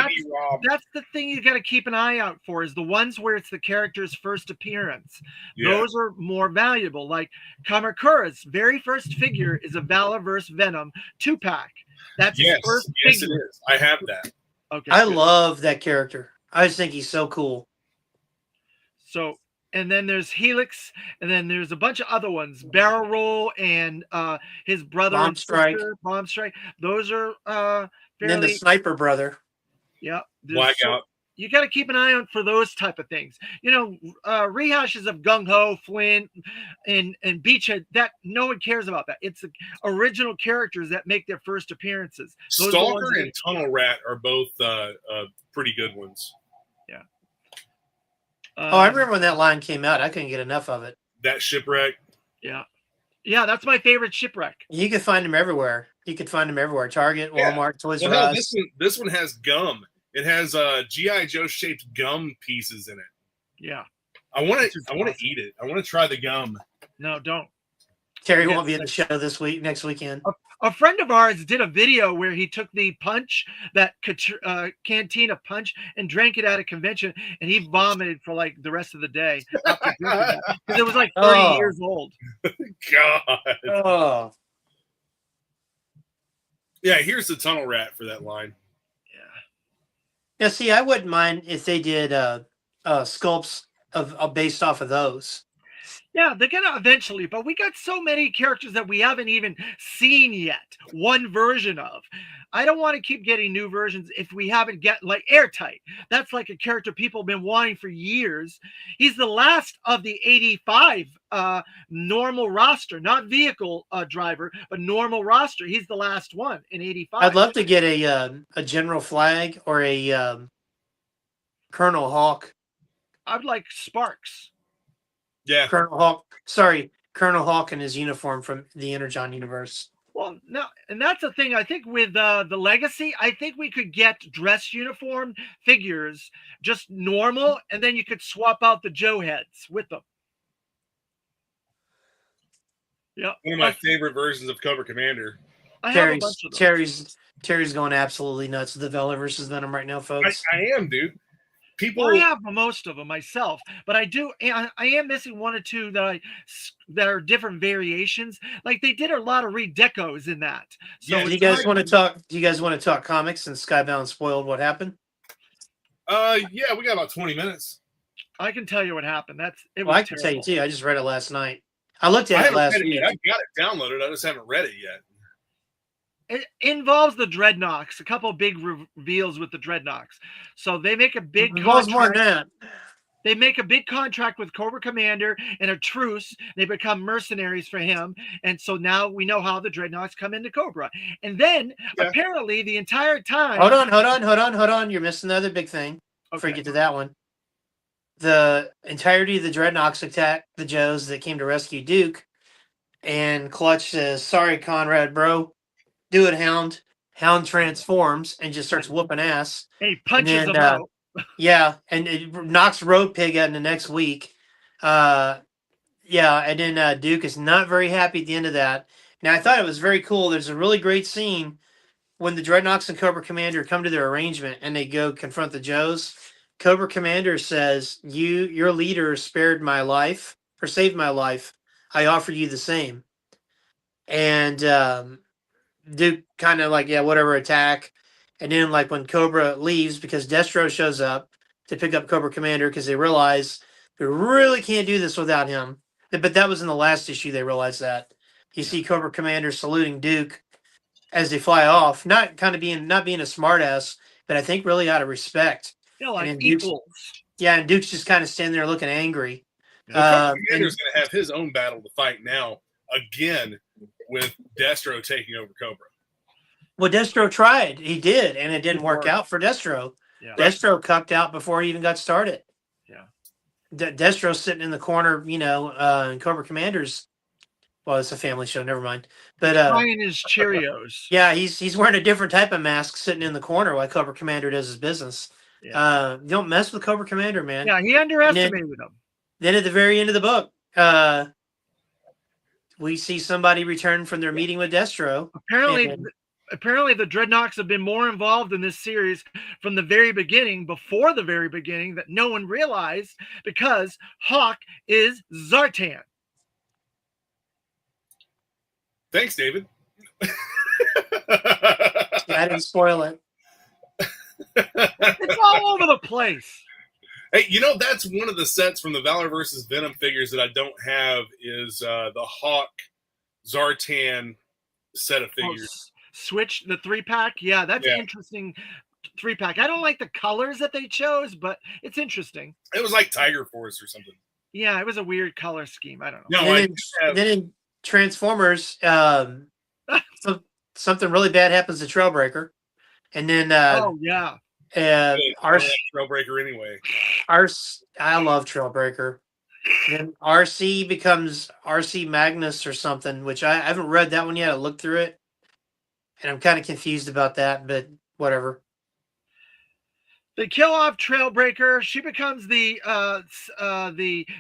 the thing you got to keep an eye out for, is the ones where it's the character's first appearance. Yeah. Those are more valuable. Like Kamakura's very first figure is a Valor vs. Venom 2-pack. That's his first figure. It is. I have that. Okay. I love that character. I just think he's so cool. So, and then there's Helix, and then there's a bunch of other ones. Barrel Roll and his brother Bomb Strike. Bomb Strike. Those are fairly... And then the Sniper brother. Yeah. Blackout. You got to keep an eye out for those type of things. You know, rehashes of Gung Ho, Flint, and Beachhead, that no one cares about that. It's the original characters that make their first appearances. Those Stalker and Tunnel Rat are both pretty good ones. Yeah. I remember when that line came out. I couldn't get enough of it. That Shipwreck. Yeah. Yeah, that's my favorite Shipwreck. You can find them everywhere. Target, Walmart, Toys R Us. This one has gum. It has G.I. Joe shaped gum pieces in it. Yeah. I want to eat it. I want to try the gum. No, don't. Terry won't be at the show next weekend. A friend of ours did a video where he took the punch, that canteen of punch, and drank it at a convention, and he vomited for like the rest of the day after drinking that because it was like 30 years old. God. Oh. Yeah, here's the tunnel rat for that line. Yeah. Now, see, I wouldn't mind if they did sculpts of based off of those. Yeah, they're gonna eventually, but we got so many characters that we haven't even seen yet. One version of. I don't want to keep getting new versions if we haven't get like Airtight. That's like a character people have been wanting for years. He's the last of the 85 normal roster, not vehicle driver, but normal roster. He's the last one in 85. I'd love to get a General Flag or a Colonel Hawk. I'd like Sparks. Yeah. Colonel Hawk in his uniform from the Energon universe. Well, no, and that's the thing. I think with the Legacy, I think we could get dress uniform figures, just normal, and then you could swap out the Joe heads with them. Yeah, one of my favorite versions of Cobra Commander. I have a bunch of those. Terry's going absolutely nuts with the Vela versus Venom right now, folks. I am, dude. People, I have most of them myself, but I am missing one or two that are different variations. Like they did a lot of redecos in that. So yeah, do you guys want to talk comics since Skybound spoiled what happened? Yeah, we got about 20 minutes. I can tell you what happened. I can tell you too. I just read it last night. I looked at it last week. I got it downloaded. I just haven't read it yet. It involves the Dreadnoks, a couple of big reveals with the Dreadnoks. So they make a big contract. More than that. They make a big contract with Cobra Commander and a truce. They become mercenaries for him. And so now we know how the Dreadnoks come into Cobra. And then apparently the entire time. Hold on. You're missing another big thing. Before you get to that one. The entirety of the Dreadnoks attack the Joes that came to rescue Duke. And Clutch says, "Sorry, Conrad, bro. Do it, Hound." Hound transforms and just starts whooping ass. And he punches them out. Yeah, and it knocks Road Pig out in the next week. And then Duke is not very happy at the end of that. Now, I thought it was very cool. There's a really great scene when the Dreadnoks and Cobra Commander come to their arrangement and they go confront the Joes. Cobra Commander says, your leader spared my life, or saved my life. I offer you the same. And Duke kind of like, yeah, whatever, attack. And then like when Cobra leaves, because Destro shows up to pick up Cobra Commander because they realize they really can't do this without him. But that was in the last issue they realized that. You see Cobra Commander saluting Duke as they fly off, not being a smartass, but I think really out of respect. Yeah, like equals. And Duke's just kind of standing there looking angry. Commander's going to have his own battle to fight now again with Destro taking over Cobra. Well, Destro tried. He did, and it didn't work out for Destro. Yeah. Destro cucked out before he even got started. Yeah. Destro's sitting in the corner, and Cobra Commander's, well, it's a family show, never mind. But buying his Cheerios. Yeah, he's wearing a different type of mask sitting in the corner while Cobra Commander does his business. Yeah. Don't mess with Cobra Commander, man. Yeah, he underestimated him. Then at the very end of the book, we see somebody return from their meeting with Destro. Apparently the Dreadnoks have been more involved in this series from the very beginning, before the very beginning, that no one realized, because Hawk is Zartan. Thanks, David. I didn't spoil it. It's all over the place. Hey, that's one of the sets from the Valor versus Venom figures that I don't have is the Hawk Zartan set of figures. Switch the 3-pack. Yeah, that's interesting. 3-pack. I don't like the colors that they chose, but it's interesting. It was like Tiger Force or something. Yeah, it was a weird color scheme. I don't know. No, then in Transformers, something really bad happens to Trailbreaker, and then Trailbreaker anyway. I love Trailbreaker. Then RC becomes RC Magnus or something, which I haven't read that one yet. I looked through it, and I'm kind of confused about that, but whatever. They kill off Trailbreaker. She becomes the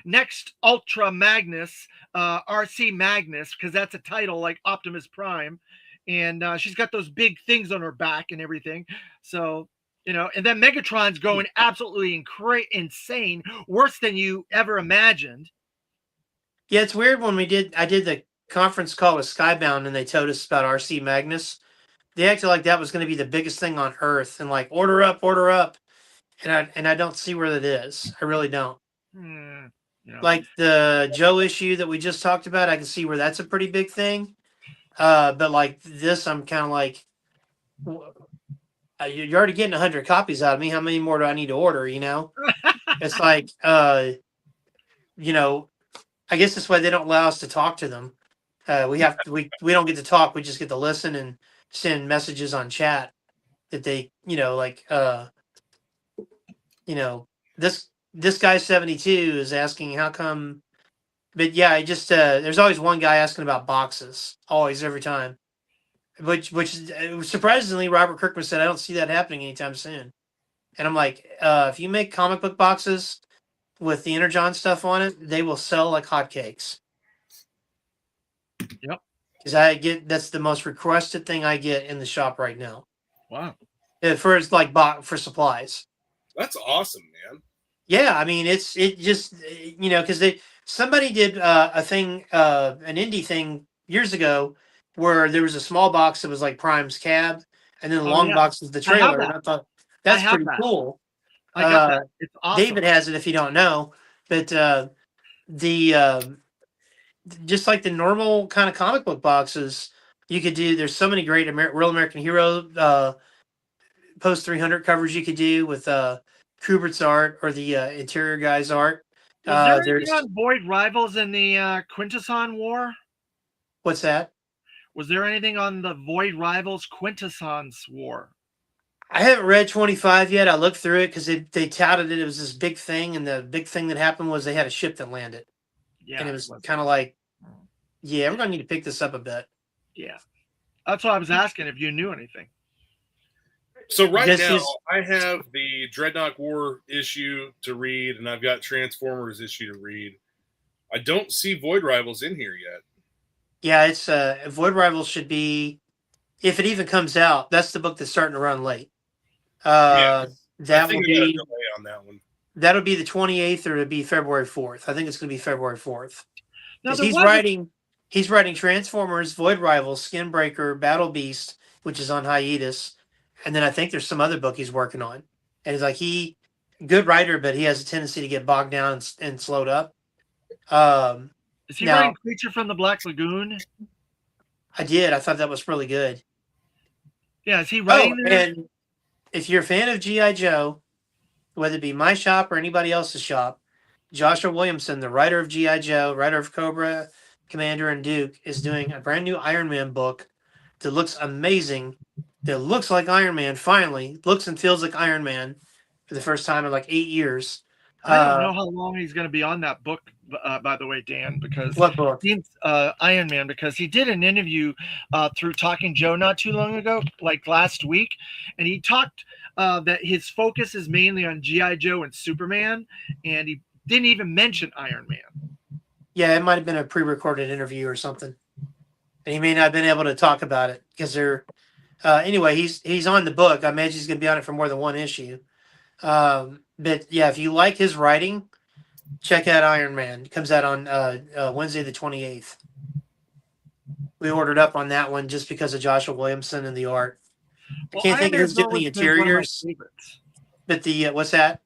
next Ultra Magnus, RC Magnus, because that's a title like Optimus Prime, and she's got those big things on her back and everything. So and then Megatron's going absolutely insane, worse than you ever imagined. Yeah, it's weird when I did the conference call with Skybound and they told us about RC Magnus. They acted like that was going to be the biggest thing on Earth and like order up, and I don't see where that is. I really don't. Like the Joe issue that we just talked about, I can see where that's a pretty big thing. But like this, I'm kind of like, you're already getting 100 copies out of me. How many more do I need to order? It's like, I guess that's why they don't allow us to talk to them. We don't get to talk. We just get to listen and send messages on chat that they, this guy 72 is asking how come, but yeah, I just, there's always one guy asking about boxes, always, every time, which surprisingly, Robert Kirkman said, I don't see that happening anytime soon. And I'm like, if you make comic book boxes with the Energon stuff on it, they will sell like hotcakes. Yep. Because that's the most requested thing I get in the shop right now. Wow. For supplies. That's awesome, man. Yeah, I mean, it just, because somebody did a thing, an indie thing years ago where there was a small box that was like Prime's cab, and then the long box was the trailer. And I thought that's pretty cool. I got that. It's awesome. David has it if you don't know, but just like the normal kind of comic book boxes, you could do. There's so many great Real American Hero post 300 covers you could do with Kubert's art or the interior guy's art. Was there anything on Void Rivals in the Quintesson War? What's that? Was there anything on the Void Rivals Quintessence War? I haven't read 25 yet. I looked through it because they touted it. It was this big thing, and the big thing that happened was they had a ship that landed. Yeah, and it was kind of like, yeah, we're going to need to pick this up a bit. Yeah. That's why I was asking if you knew anything. So now, I have the Dreadnought War issue to read, and I've got Transformers issue to read. I don't see Void Rivals in here yet. Yeah, it's Void Rivals should be, if it even comes out, that's the book that's starting to run late. That will be a delay on that one. That'll be the 28th, or it'll be February 4th. I think it's going to be February 4th. Because he's writing Transformers, Void Rivals, Skinbreaker, Battle Beast, which is on hiatus. And then I think there's some other book he's working on. And it's like good writer, but he has a tendency to get bogged down and slowed up. Is he writing Creature from the Black Lagoon? I did. I thought that was really good. Yeah, is he writing and if you're a fan of G.I. Joe, whether it be my shop or anybody else's shop, Joshua Williamson, the writer of G.I. Joe, writer of Cobra, Commander, and Duke, is doing a brand new Iron Man book that looks amazing. That looks like Iron Man, finally. Looks and feels like Iron Man for the first time in like 8 years. I don't know how long he's going to be on that book, by the way, Dan, because what book? Iron Man, because he did an interview through Talking Joe not too long ago, like last week, and he talked that his focus is mainly on G.I. Joe and Superman, and he didn't even mention Iron Man. Yeah, it might have been a pre-recorded interview or something, and he may not have been able to talk about it because they're. Anyway, he's on the book. I imagine he's going to be on it for more than one issue. But yeah, if you like his writing, check out Iron Man. It comes out on Wednesday the 28th. We ordered up on that one just because of Joshua Williamson and the art. I can't think of who's doing the interiors. But what's that?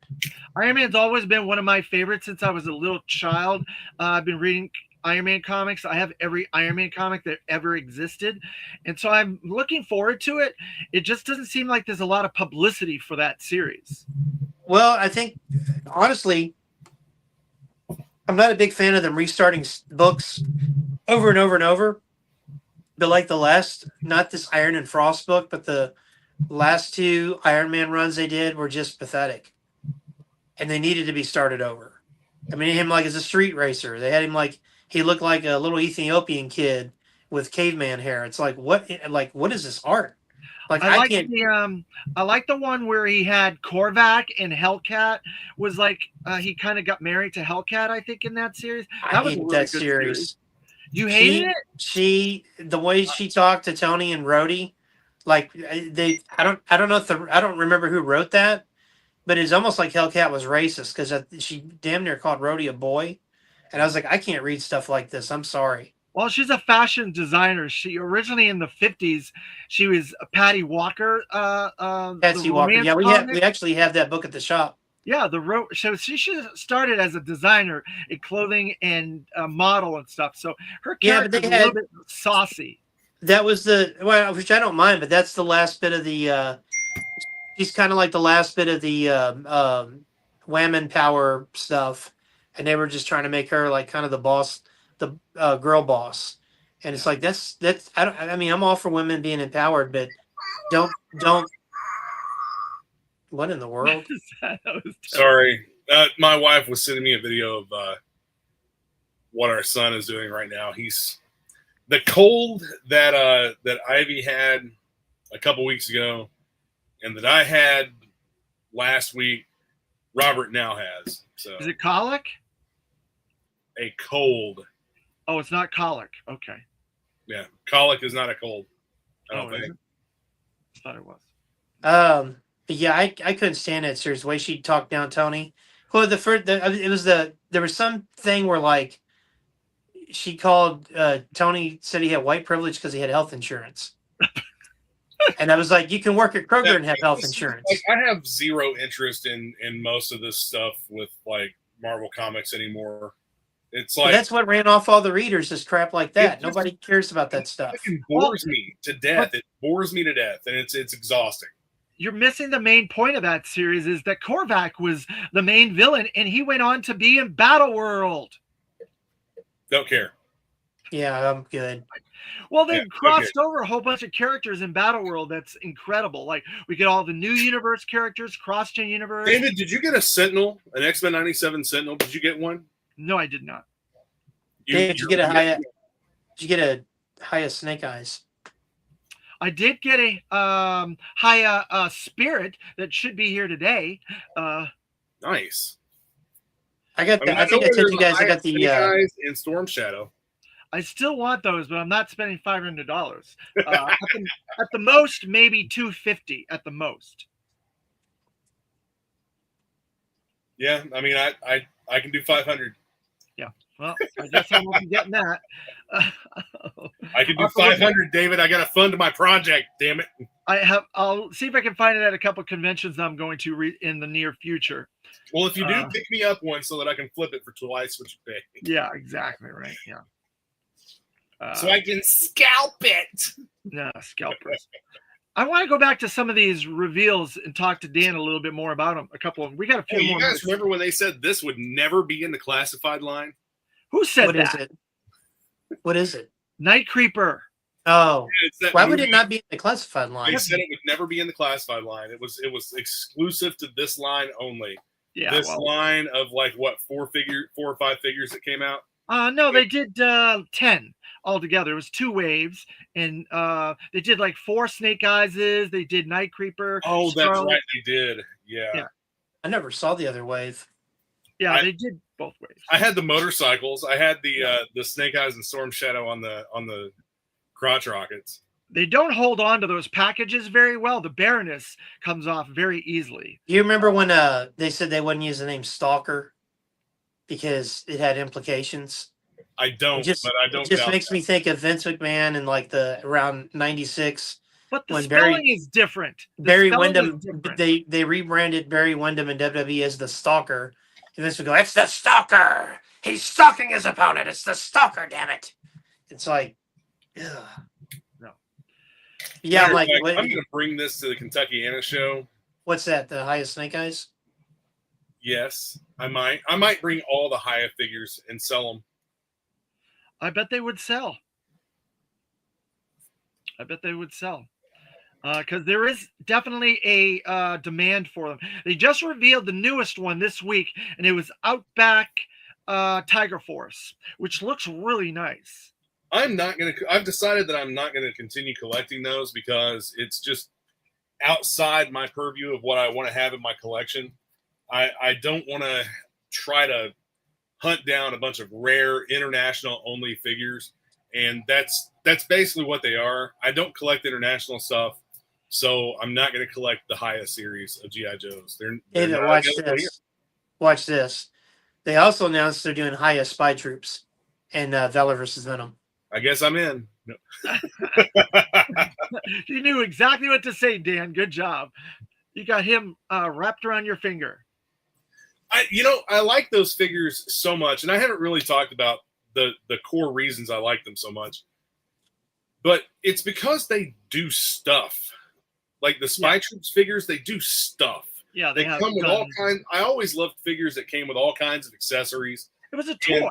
Iron Man's always been one of my favorites since I was a little child. I've been reading Iron Man comics. I have every Iron Man comic that ever existed, and so I'm looking forward to it. It just doesn't seem like there's a lot of publicity for that series. Well, I think honestly, I'm not a big fan of them restarting books over and over and over. But like the last, not this Iron and Frost book, but the last two Iron Man runs they did were just pathetic, and they needed to be started over. I mean, him like as a street racer, they had him like. He looked like a little Ethiopian kid with caveman hair. It's like, what is this art? Like I I like can't. I like the one where he had Korvac and Hellcat was like he kind of got married to Hellcat, I think, in that series. I That was a hate really that good series. series. You hated it? She the way she talked to Tony and Rhodey, like I don't know if I don't remember who wrote that, but it's almost like Hellcat was racist because she damn near called Rhodey a boy, and I was like, I can't read stuff like this. I'm sorry. Well, she's a fashion designer. She originally in the 50s, she was Patty Walker, the Patsy Walker. romance Yeah, comic. we actually have that book at the shop. Yeah, so she started as a designer in clothing and model and stuff. So her Yeah, but character they is a little had bit saucy. that was the well, which I don't mind, but that's the last bit of the. She's kind of like the last bit of the Whammon Power stuff, and they were just trying to make her like kind of the boss, the girl boss, and it's like that's I don't I mean I'm all for women being empowered, but don't what in the world? That was Sorry, my wife was sending me a video of what our son is doing right now. He's the cold that Ivy had a couple weeks ago, and that I had last week. Robert now has. So Is it colic? a cold. Oh, it's not colic. Okay. Yeah, colic is not a cold. I don't is think. it? I thought it was. But yeah, I couldn't stand it. Seriously, the way she talked down Tony. Well, there was some thing where like she called Tony said he had white privilege because he had health insurance. And I was like, you can work at Kroger and have health insurance. Like, I have zero interest in most of this stuff with like Marvel Comics anymore. It's Well, like that's what ran off all the readers is crap like that. It just- Nobody cares about that stuff. it bores me to death. It bores me to death, and it's exhausting. You're missing the main point of that series is that Korvac was the main villain, and he went on to be in Battle World. Don't care. Yeah, I'm good. Well, they Yeah, crossed over a whole bunch of characters in Battle World. That's incredible. Like we get all the new universe characters, cross-gen universe. David, did you get a Sentinel, an X-Men 97 Sentinel? Did you get one? No, I did not. Did you get a Haya Snake Eyes? I did get a Haya Spirit that should be here today. Nice. I got that. I think I told you guys I got the Eyes and Storm Shadow. I still want those, but I'm not spending $500. At the most, maybe $250 at the most. Yeah, I mean, I can do 500. Yeah, well, I guess I won't be getting that. I can do 500, David. I got to fund my project. Damn it! I'll see if I can find it at a couple conventions I'm going to in the near future. Well, if you do, pick me up one so that I can flip it for twice what you pay. Yeah, exactly right. Yeah. So I can scalp it. No, scalpers. I want to go back to some of these reveals and talk to Dan a little bit more about them. A couple of them. We got a few more. You guys remember when they said this would never be in the classified line? Who said what that? Is it? What is it? Night Creeper. Oh, why would movie. it not be in the classified line? They said it would never be in the classified line. It was exclusive to this line only. Yeah, this line of like what 4 or 5 figures that came out. No, they did 10 altogether. It was 2 waves, and they did like 4 Snake Eyeses. They did Night Creeper. Oh, Scarlet. that's right, they did. Yeah. I never saw the other wave. Yeah, they did both waves. I had the motorcycles. I had the Snake Eyes and Storm Shadow on the crotch rockets. They don't hold on to those packages very well. The Baroness comes off very easily. Do you remember when they said they wouldn't use the name Stalker because it had implications? I don't, but I don't. It just makes me think of Vince McMahon in like around '96. But the spelling is different. Barry Windham, they rebranded Barry Windham in WWE as the Stalker. And Vince would go, "It's the Stalker. He's stalking his opponent. It's the Stalker. Damn it!" It's like, ugh. No. Yeah, I'm like, I'm going to bring this to the Kentucky Anna show. What's that? The highest Snake Eyes? Yes, I might bring all the Haya figures and sell them. I bet they would sell. Because there is definitely a demand for them. They just revealed the newest one this week, and it was Outback Tiger Force, which looks really nice. I've decided that I'm not going to continue collecting those because it's just outside my purview of what I want to have in my collection. I don't want to try to hunt down a bunch of rare international only figures, and that's basically what they are. I don't collect international stuff, so I'm not going to collect the highest series of GI Joes. They're watch this. Watch this. They also announced they're doing highest spy troops in Valor versus Venom. I guess I'm in. No. You knew exactly what to say, Dan. Good job. You got him wrapped around your finger. I like those figures so much, and I haven't really talked about the core reasons I like them so much. But it's because they do stuff. Like the Spy Troops figures, they do stuff. Yeah, they come with all kinds. I always loved figures that came with all kinds of accessories. It was a toy.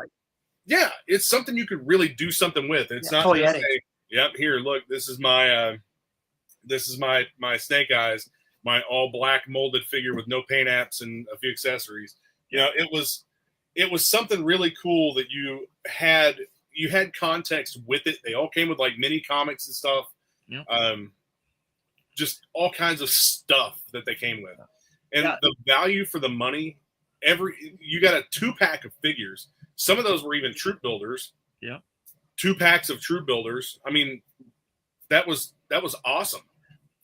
Yeah, it's something you could really do something with. It's not just say, "Yep, here, look, this is my Snake Eyes, my all black molded figure with no paint apps and a few accessories." It was something really cool that you had context with it. They all came with like mini comics and stuff. Yeah. Just all kinds of stuff that they came with. And the value for the money, you got a 2-pack of figures. Some of those were even troop builders. Yeah. 2 packs of troop builders. I mean, that was awesome.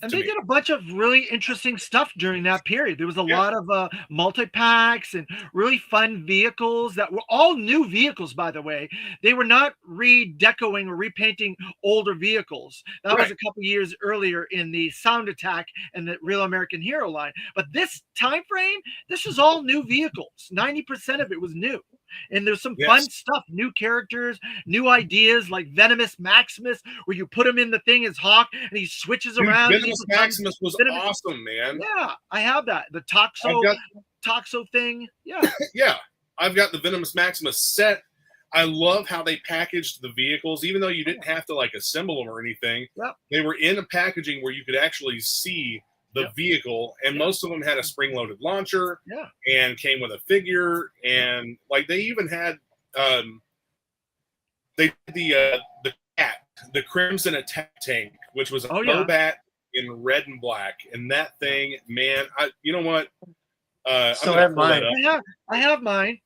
And they did a bunch of really interesting stuff during that period. There was a lot of multi-packs and really fun vehicles that were all new vehicles, by the way. They were not redecoing or repainting older vehicles. That was a couple years earlier in the Sound Attack and the Real American Hero line. But this time frame, this was all new vehicles. 90% of it was new. And there's some fun stuff, new characters, new ideas like Venomous Maximus, where you put him in the thing as Hawk and he switches around. Venomous Maximus was awesome, man. Yeah, I have that. The Toxo thing. Yeah. Yeah, I've got the Venomous Maximus set. I love how they packaged the vehicles, even though you didn't have to like assemble them or anything. Yep. They were in a packaging where you could actually see the vehicle, and most of them had a spring-loaded launcher and came with a figure, and like they even had the Crimson Attack tank, which was a Bobat in red and black, and that thing, man, you know what? Still have mine. I have mine.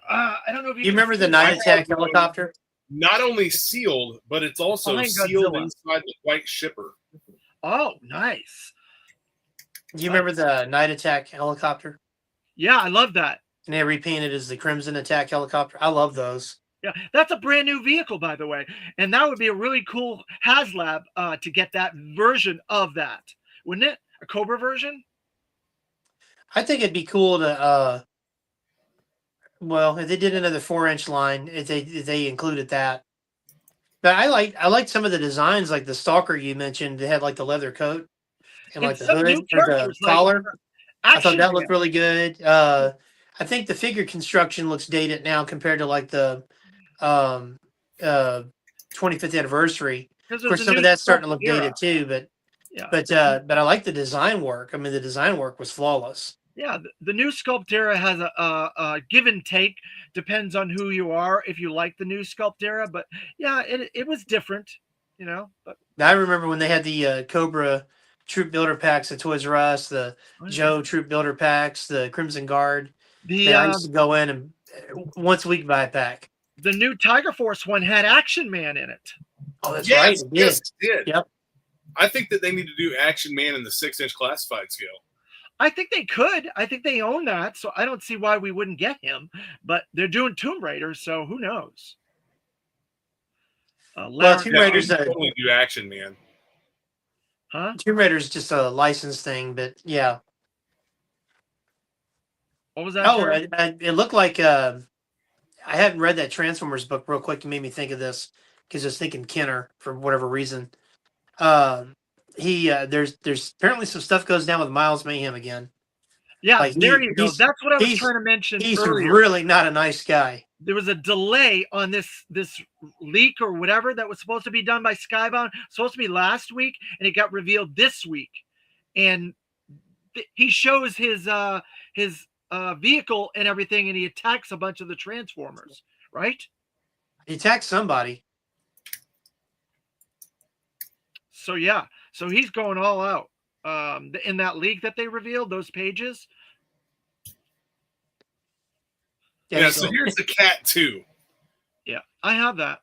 I don't know if you remember the Night Attack helicopter. Not only sealed, but it's also sealed inside the white shipper. Oh, nice. Do you remember the Night Attack helicopter? Yeah, I love that. And they repainted as the Crimson Attack helicopter. I love those. Yeah, that's a brand new vehicle, by the way. And that would be a really cool HasLab to get that version of that. Wouldn't it? A Cobra version? I think it'd be cool to, if they did another 4-inch line, if they included that. But I liked some of the designs, like the Stalker you mentioned. They had like the leather coat. And like the hood or the collar. I thought that looked really good. I think the figure construction looks dated now compared to like the 25th anniversary. Of course, some of that's starting to look dated too, but I like the design work. I mean, the design work was flawless. Yeah, the new Sculpt era has a give and take. Depends on who you are, if you like the new Sculpt era. But yeah, it was different, But I remember when they had the Cobra troop builder packs at Toys R Us, the Joe troop builder packs, the Crimson Guard. I used to go in and once a week buy a pack. The new Tiger Force one had Action Man in it. Oh, that's right. Yes, it did. Yep. I think that they need to do Action Man in the 6-inch classified scale. I think they could. I think they own that, so I don't see why we wouldn't get him. But they're doing Tomb Raider, so who knows? Tomb Raider's totally do Action Man. Huh? Tomb Raider's just a license thing, but yeah. What was that? Oh, it looked like I hadn't read that Transformers book real quick. You made me think of this because I was thinking Kenner for whatever reason. There's apparently some stuff goes down with Miles Mayhem again. Yeah, like there you go. That's what I was trying to mention. He's earlier. Really not a nice guy. There was a delay on this leak or whatever that was supposed to be done by Skybound, supposed to be last week, and it got revealed this week. And he shows his vehicle and everything, and he attacks a bunch of the Transformers, right? He attacks somebody. So yeah, so he's going all out. in that leak that they revealed, those pages. Yeah, so here's the Cat 2. Yeah, I have that.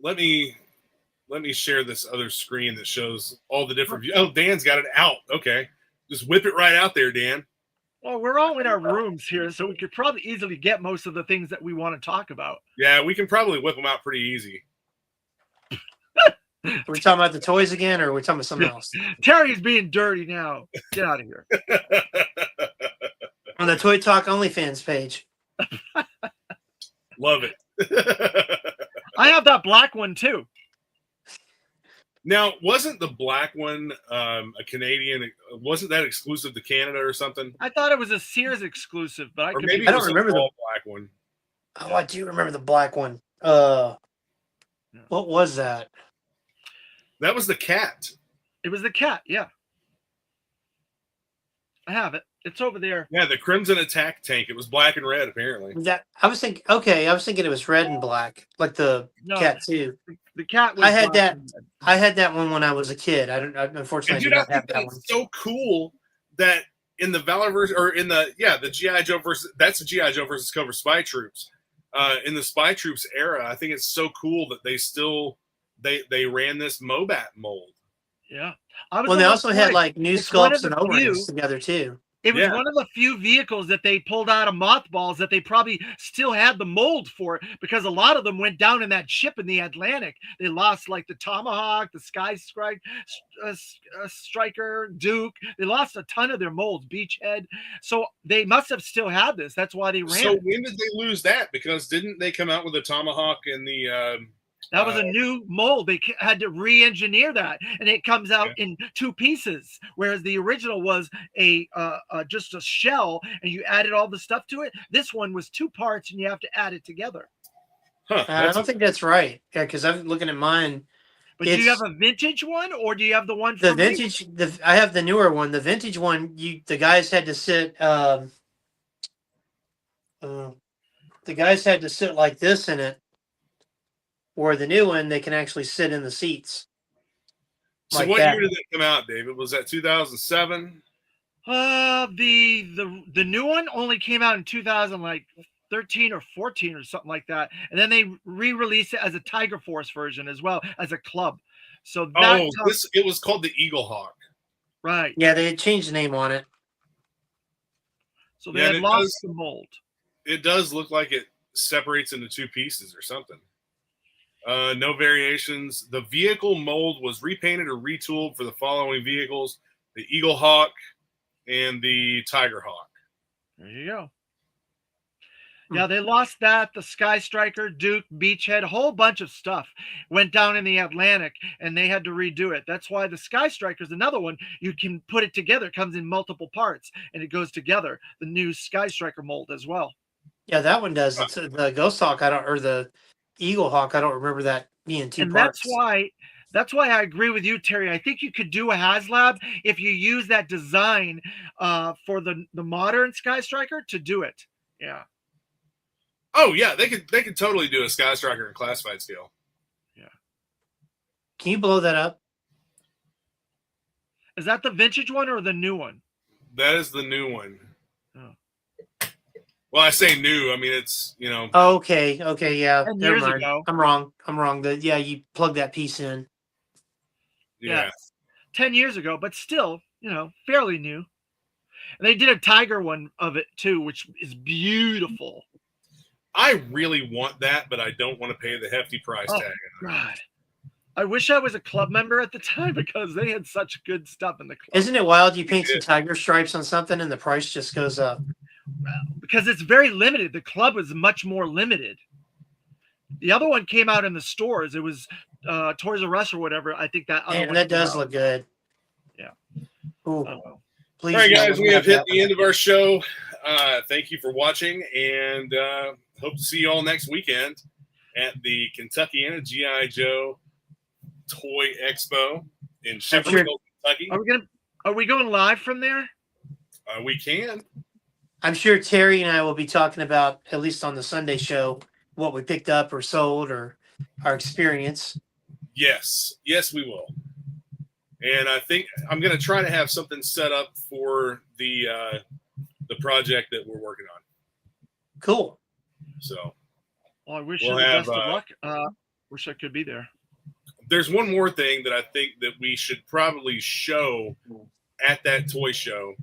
Let me share this other screen that shows all the different views. Oh, Dan's got it out. Okay. Just whip it right out there, Dan. Well, we're all in our rooms here, so we could probably easily get most of the things that we want to talk about. Yeah, we can probably whip them out pretty easy. Are we talking about the toys again, or are we talking about something else? Terry's being dirty now. Get out of here. On the Toy Talk OnlyFans page. Love it. I have that black one too. Now, wasn't the black one a Canadian? Wasn't that exclusive to Canada or something? I thought it was a Sears exclusive, but I don't remember the black one. Oh, I do remember the black one. What was that? That was the Cat. It was the Cat, yeah. I have it. It's over there. Yeah, the Crimson Attack tank. It was black and red, apparently. I was thinking it was red and black, like the Cat 2. The Cat was I had that one when I was a kid. Unfortunately, I did not have that one. It's so cool that in the Valor versus, or in the G.I. Joe versus, that's the G.I. Joe versus Cobra Spy Troops. In the Spy Troops era, I think it's so cool that they still they ran this Mobat mold. Yeah. They also had like new sculpts and O-rings together too. It was one of the few vehicles that they pulled out of mothballs that they probably still had the mold for, because a lot of them went down in that ship in the Atlantic. They lost like the Tomahawk, the Sky Striker, Duke. They lost a ton of their molds, Beachhead. So they must have still had this. That's why they ran. So when did they lose that? Because didn't they come out with the Tomahawk and the... That was a new mold. They had to re-engineer that, and it comes out in two pieces, whereas the original was just a shell, and you added all the stuff to it. This one was two parts, and you have to add it together. Huh, I don't think that's right. Yeah, because I'm looking at mine. But do you have a vintage one, or do you have the one? The vintage. I have the newer one. The vintage one. The guys had to sit. The guys had to sit like this in it. Or the new one, they can actually sit in the seats. So like what year did that come out, David? Was that 2007? The new one only came out in 2013 or 14 or something like that, and then they re-released it as a Tiger Force version as well as a club. So it was called the Eagle Hawk. Right. Yeah, they had changed the name on it. So they had lost the mold. It does look like it separates into two pieces or something. No variations. The vehicle mold was repainted or retooled for the following vehicles: the Eagle Hawk and the Tiger Hawk. There you go. Yeah, they lost that. The Sky Striker, Duke, Beachhead, a whole bunch of stuff went down in the Atlantic, and they had to redo it. That's why the Sky Striker is another one. You can put it together. It comes in multiple parts, and it goes together. The new Sky Striker mold as well. Yeah, that one does. It's the Ghost Hawk, or the Eagle Hawk, I don't remember that being two parts. That's why I agree with you, Terry. I think you could do a HasLab if you use that design for the modern Sky Striker to do it. Yeah. Oh yeah, they could totally do a Sky Striker in classified scale. Yeah. Can you blow that up? Is that the vintage one or the new one? That is the new one. Oh. Well, I say new. I mean, it's, you know. Okay, yeah. 10 years ago. I'm wrong. You plug that piece in. Yeah. 10 years ago, but still, fairly new. And they did a Tiger one of it too, which is beautiful. I really want that, but I don't want to pay the hefty price tag. God. I wish I was a club member at the time, because they had such good stuff in the club. Isn't it wild? You paint some tiger stripes on something and the price just goes up. Because it's very limited. The club is much more limited. The other one came out in the stores. It was Toys R Us or whatever. I think that. And that does look good. Yeah. Ooh. Please. All right, guys, we have hit the end of our show. Thank you for watching, and hope to see you all next weekend at the Kentuckiana G.I. Joe Toy Expo in Sheffield, Kentucky. Are we going live from there? We can. I'm sure Terry and I will be talking about, at least on the Sunday show, what we picked up or sold or our experience. Yes, we will. And I think I'm going to try to have something set up for the project that we're working on. Cool. So, well, I wish you the best of luck. Wish I could be there. There's one more thing that I think that we should probably show at that toy show,